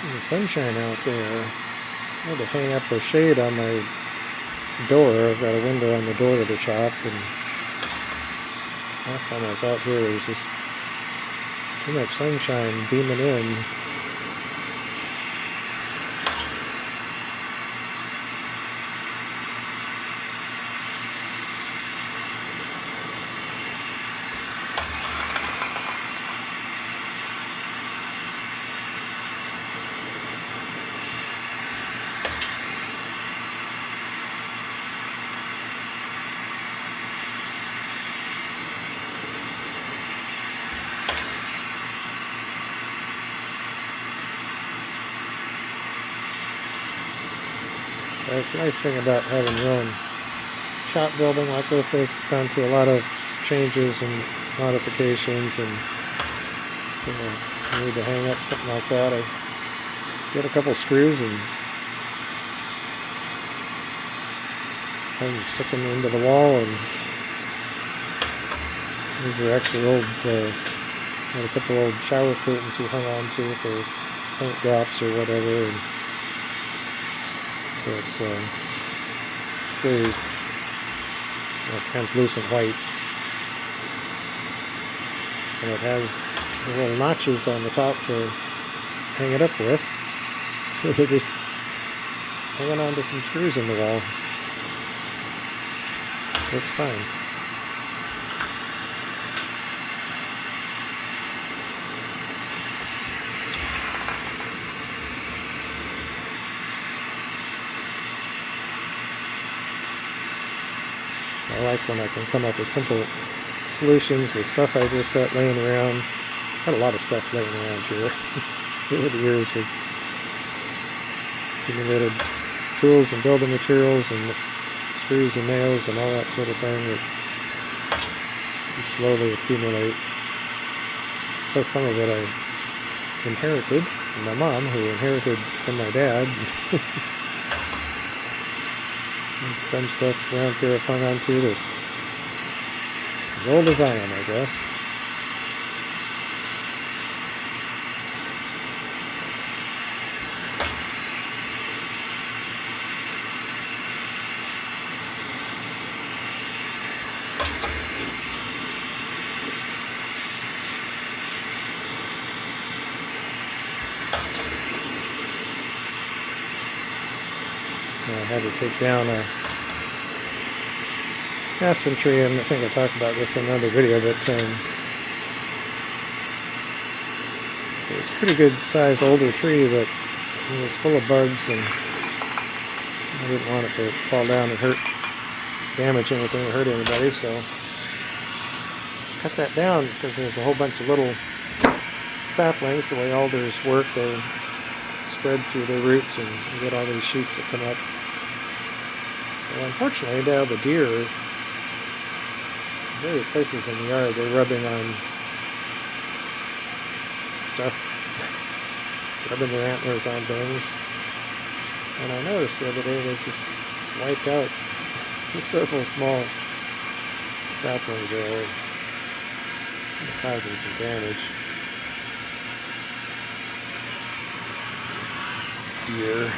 The sunshine out there. I had to hang up a shade on my door. I've got a window on the door of the shop, and last time I was out here there was just too much sunshine beaming in. That's the nice thing about having your own shop building like this. It's gone through a lot of changes and modifications, and so I need to hang up something like that. I get a couple screws and stick them into the wall, and these are actually old Had a couple old shower curtains we hung on to for paint drops or whatever, and so it's very translucent white, and it has the little notches on the top to hang it up with, so they're just hanging on to some screws in the wall. Looks fine. I like when I can come up with simple solutions with stuff I just got laying around. Got a lot of stuff laying around here. Over the years we've accumulated tools and building materials and screws and nails and all that sort of thing that you slowly accumulate. Plus some of it I inherited from my mom, who inherited from my dad. And some stuff around here I've hung on to that's as old as I am, I guess. I had to take down a aspen tree, and I think I talked about this in another video, but it was a pretty good sized older tree, but it was full of bugs, and I didn't want it to fall down and damage anything or hurt anybody, so cut that down because there's a whole bunch of little saplings. The way alders work, they spread through their roots, and you get all these shoots that come up. Well, unfortunately, now the deer, various places in the yard, they're rubbing on stuff, rubbing their antlers on things. And I noticed the other day they just wiped out several small saplings there, causing some damage. Deer.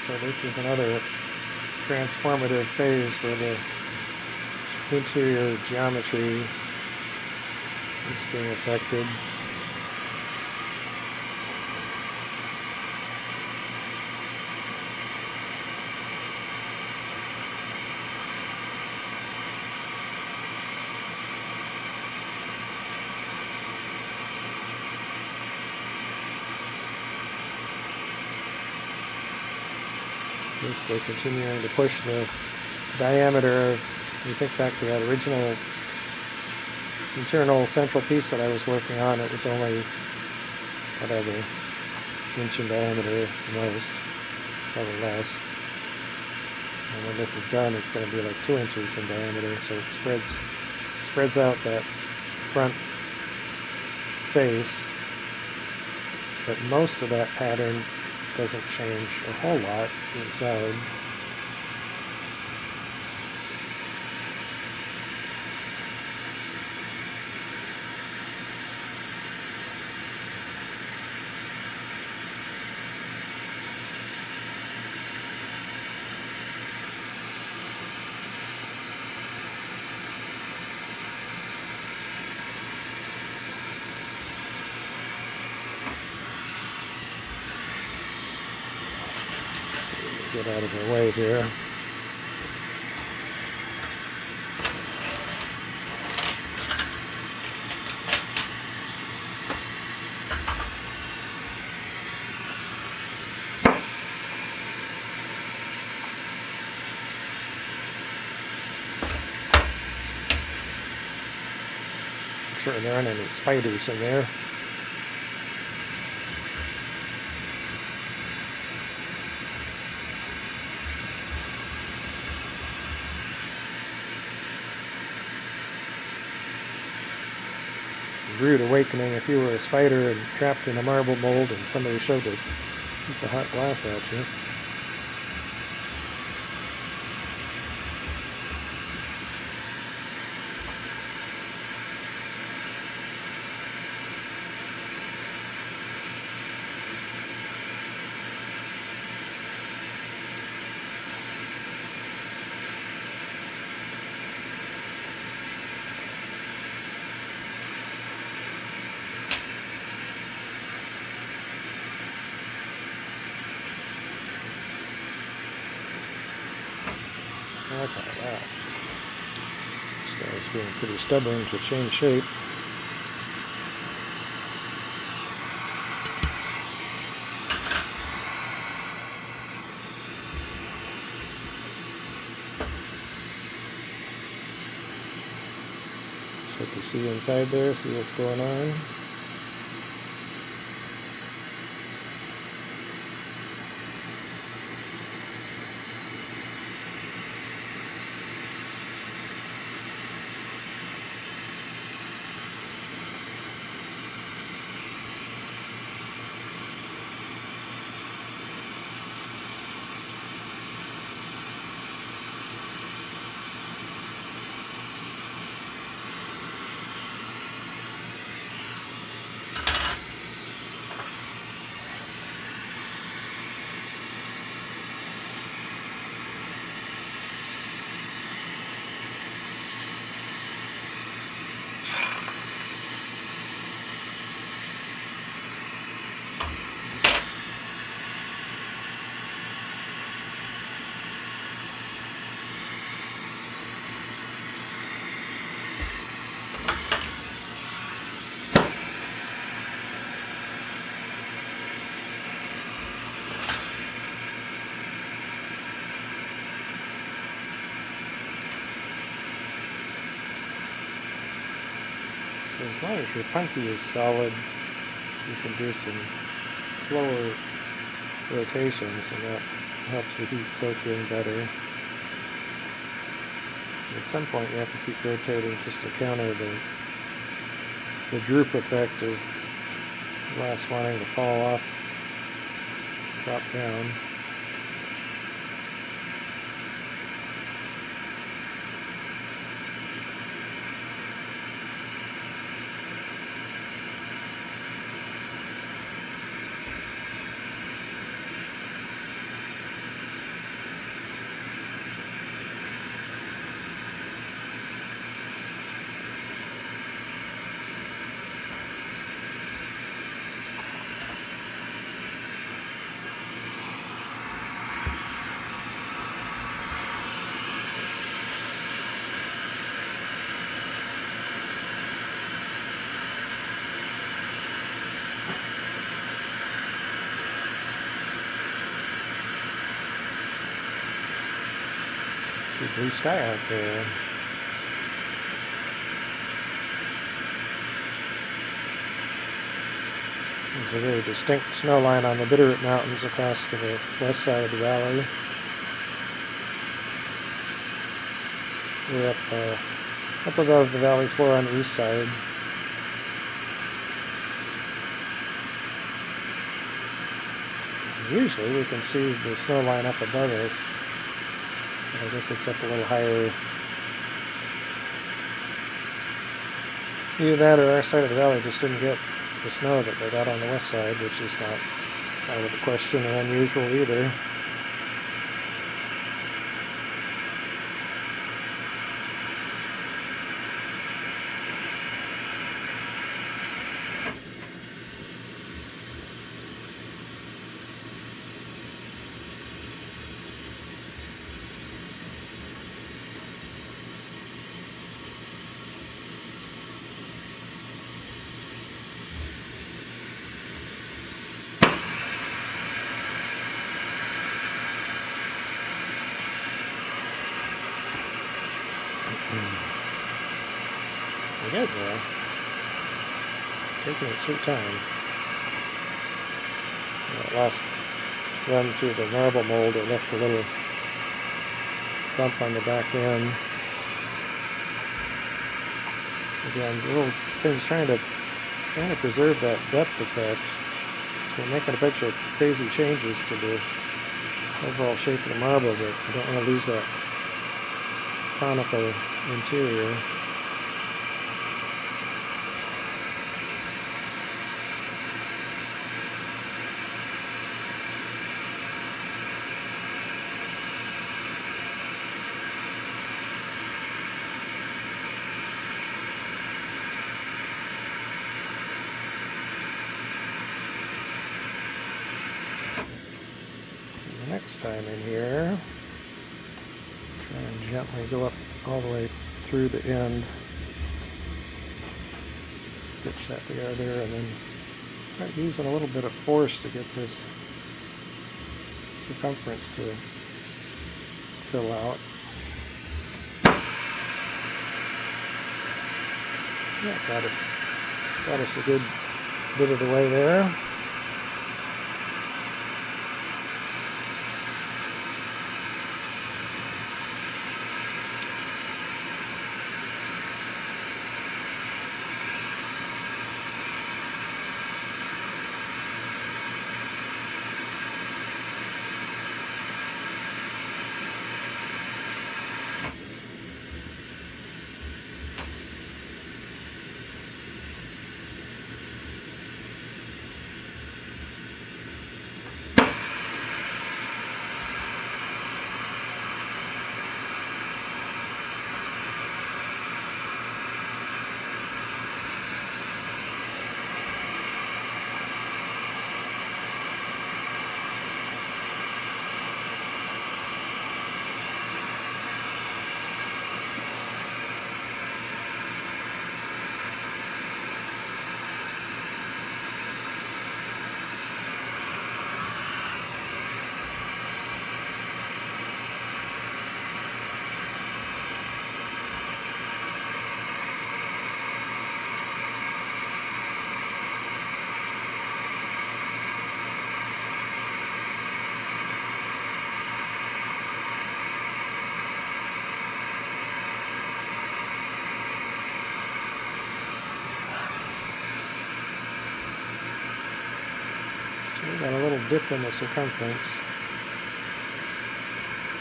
So this is another transformative phase where the interior geometry is being affected. Basically continuing to push the diameter of, you think back to that original internal central piece that I was working on, it was only, whatever, inch in diameter most, probably less. And when this is done, it's going to be like 2 inches in diameter, so it spreads out that front face, but most of that pattern doesn't change a whole lot inside. get out of the way here. Make sure there aren't any spiders in there. Rude awakening if you were a spider and trapped in a marble mold and somebody shoved a piece of hot glass at you. Look at that. This guy's being pretty stubborn to change shape. Let's hope you see inside there, see what's going on. So as long as your punky is solid, you can do some slower rotations, and that helps the heat soak in better. At some point you have to keep rotating just to counter the droop effect of glass wanting to fall off, drop down. See blue sky out there. There's a very distinct snow line on the Bitterroot Mountains across to the west side of the valley. We're up above the valley floor on the east side. Usually we can see the snow line up above us. I guess it's up a little higher. Either that or our side of the valley just didn't get the snow that they got on the west side, which is not out of the question or unusual either. good though. Taking its sweet time. That last run through the marble mold, it left a little bump on the back end. Again, little things trying to preserve that depth effect. So we're making a bunch of crazy changes to the overall shape of the marble, but I don't want to lose that conical interior. Next time in here, try and gently go up all the way through the end, stitch that together, and then start using a little bit of force to get this circumference to fill out. Yeah, got us a good bit of the way there. We got a little dip in the circumference.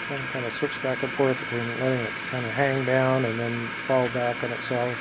Trying to kind of switch back and forth between letting it kind of hang down and then fall back on itself.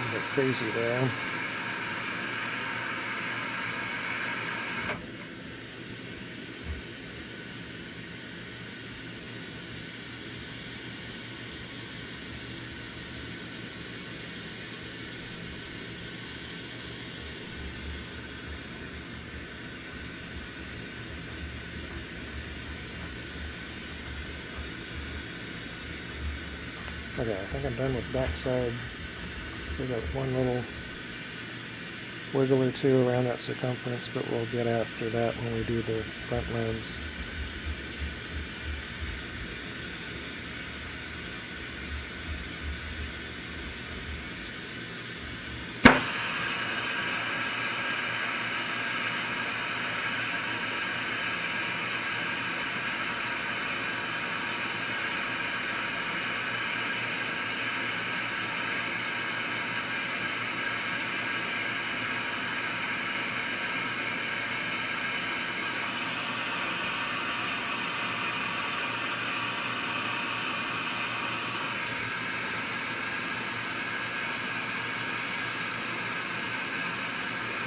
A bit crazy there. Okay, I think I'm done with backside. Still got one little wiggle or two around that circumference, but we'll get after that when we do the front lens.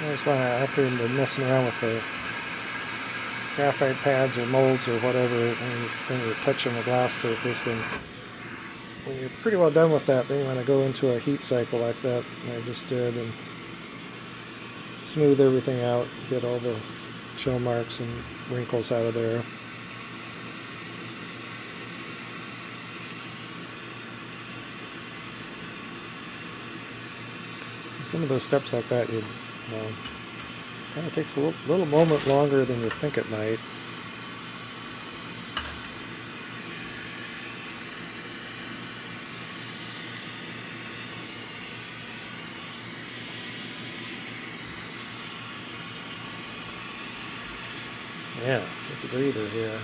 That's why after you've been messing around with the graphite pads or molds or whatever, when you're touching the glass surface, then when you're pretty well done with that, then you want to go into a heat cycle like that I just did and smooth everything out, get all the chill marks and wrinkles out of there. Some of those steps like that, kind of takes a little moment longer than you think it might. Yeah, take a breather here.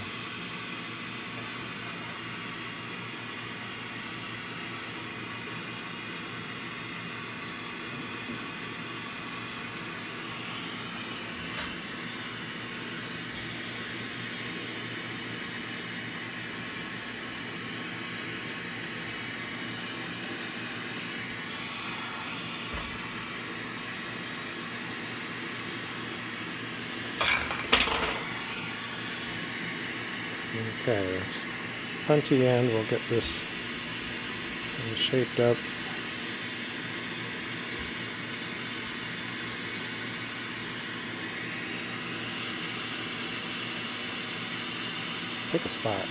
Okay, this punty end will get this shaped up. Pick a spot.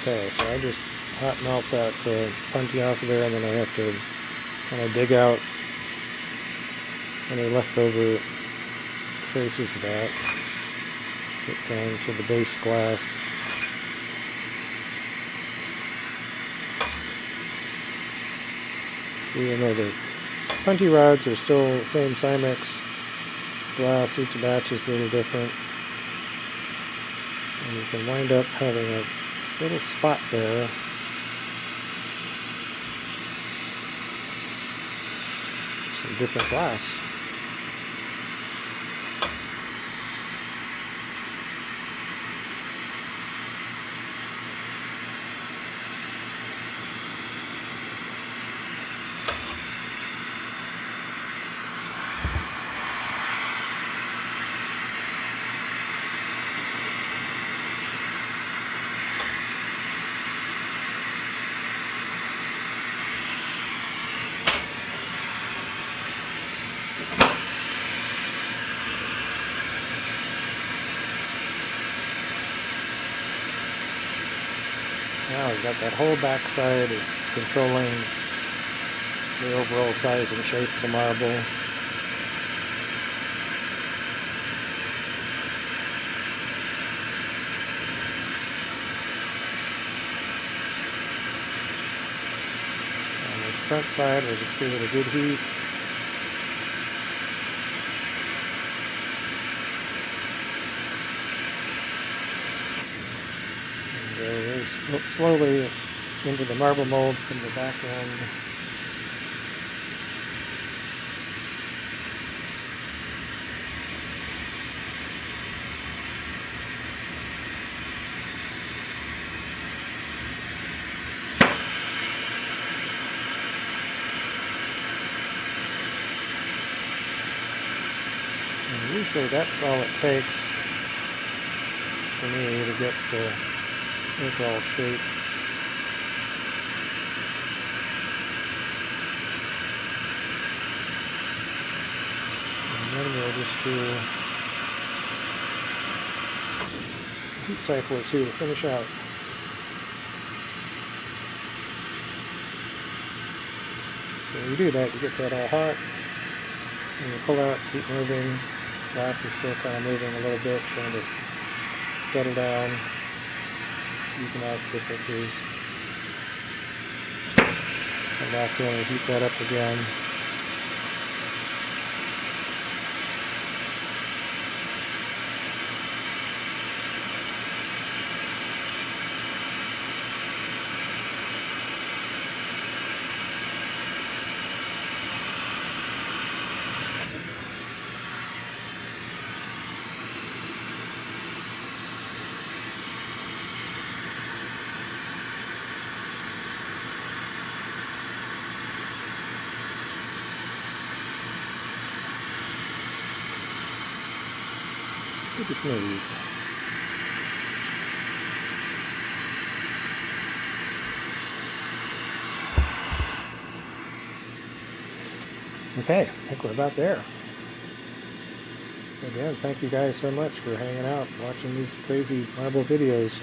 Okay, so I just hot melt that punty off of there, and then I have to kind of dig out any leftover traces of that. Get down to the base glass. So even though the punty rods are still the same Cymex glass, each batch is a little different. And you can wind up having a little spot there. Some different glass. Now we've got that whole backside is controlling the overall size and shape of the marble. On this front side, we'll just give it a good heat. Slowly into the marble mold from the back end. And usually that's all it takes for me to get the overall shape. And then we'll just do a heat cycle or two to finish out. So when you do that, you get that all hot, and you pull out, keep moving, Glass is still kind of moving a little bit, trying to settle down, even out differences. Come back in and heat that up again. Pretty smooth. Okay, I think we're about there. So again, thank you guys so much for hanging out, watching these crazy marble videos.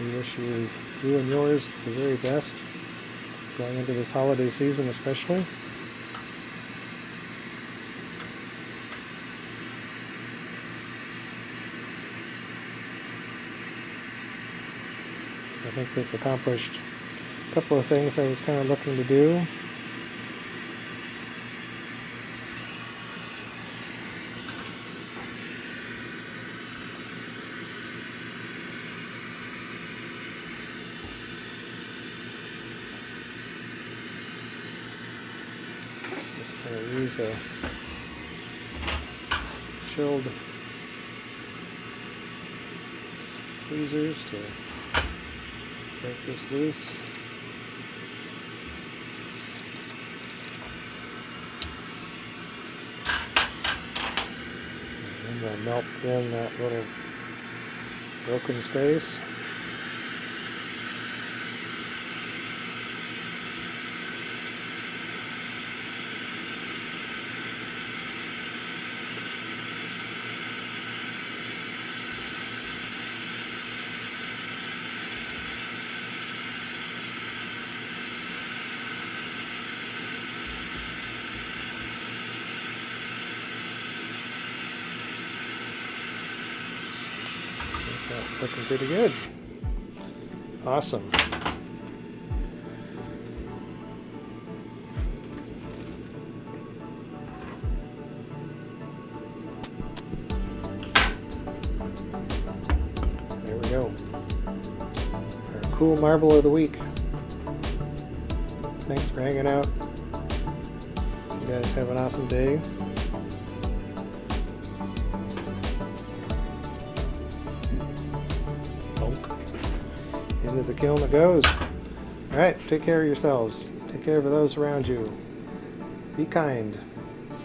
We wish you and yours the very best going into this holiday season especially. I think this accomplished a couple of things I was kind of looking to do. So I'm going to use a chilled tweezers to break this loose. And then melt in that little broken space. That's looking pretty good. Awesome. There we go. Our cool marble of the week. Thanks for hanging out. You guys have an awesome day. Into the kiln it goes. Alright, take care of yourselves. Take care of those around you. Be kind.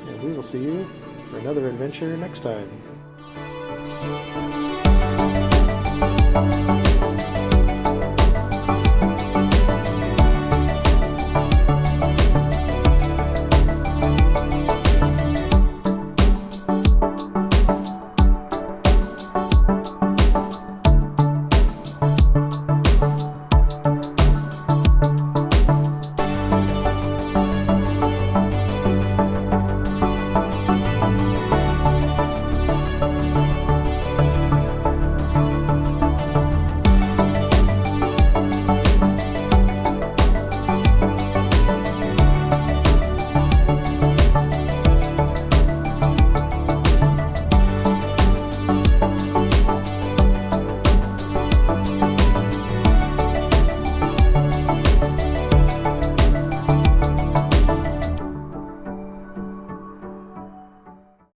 And we will see you for another adventure next time.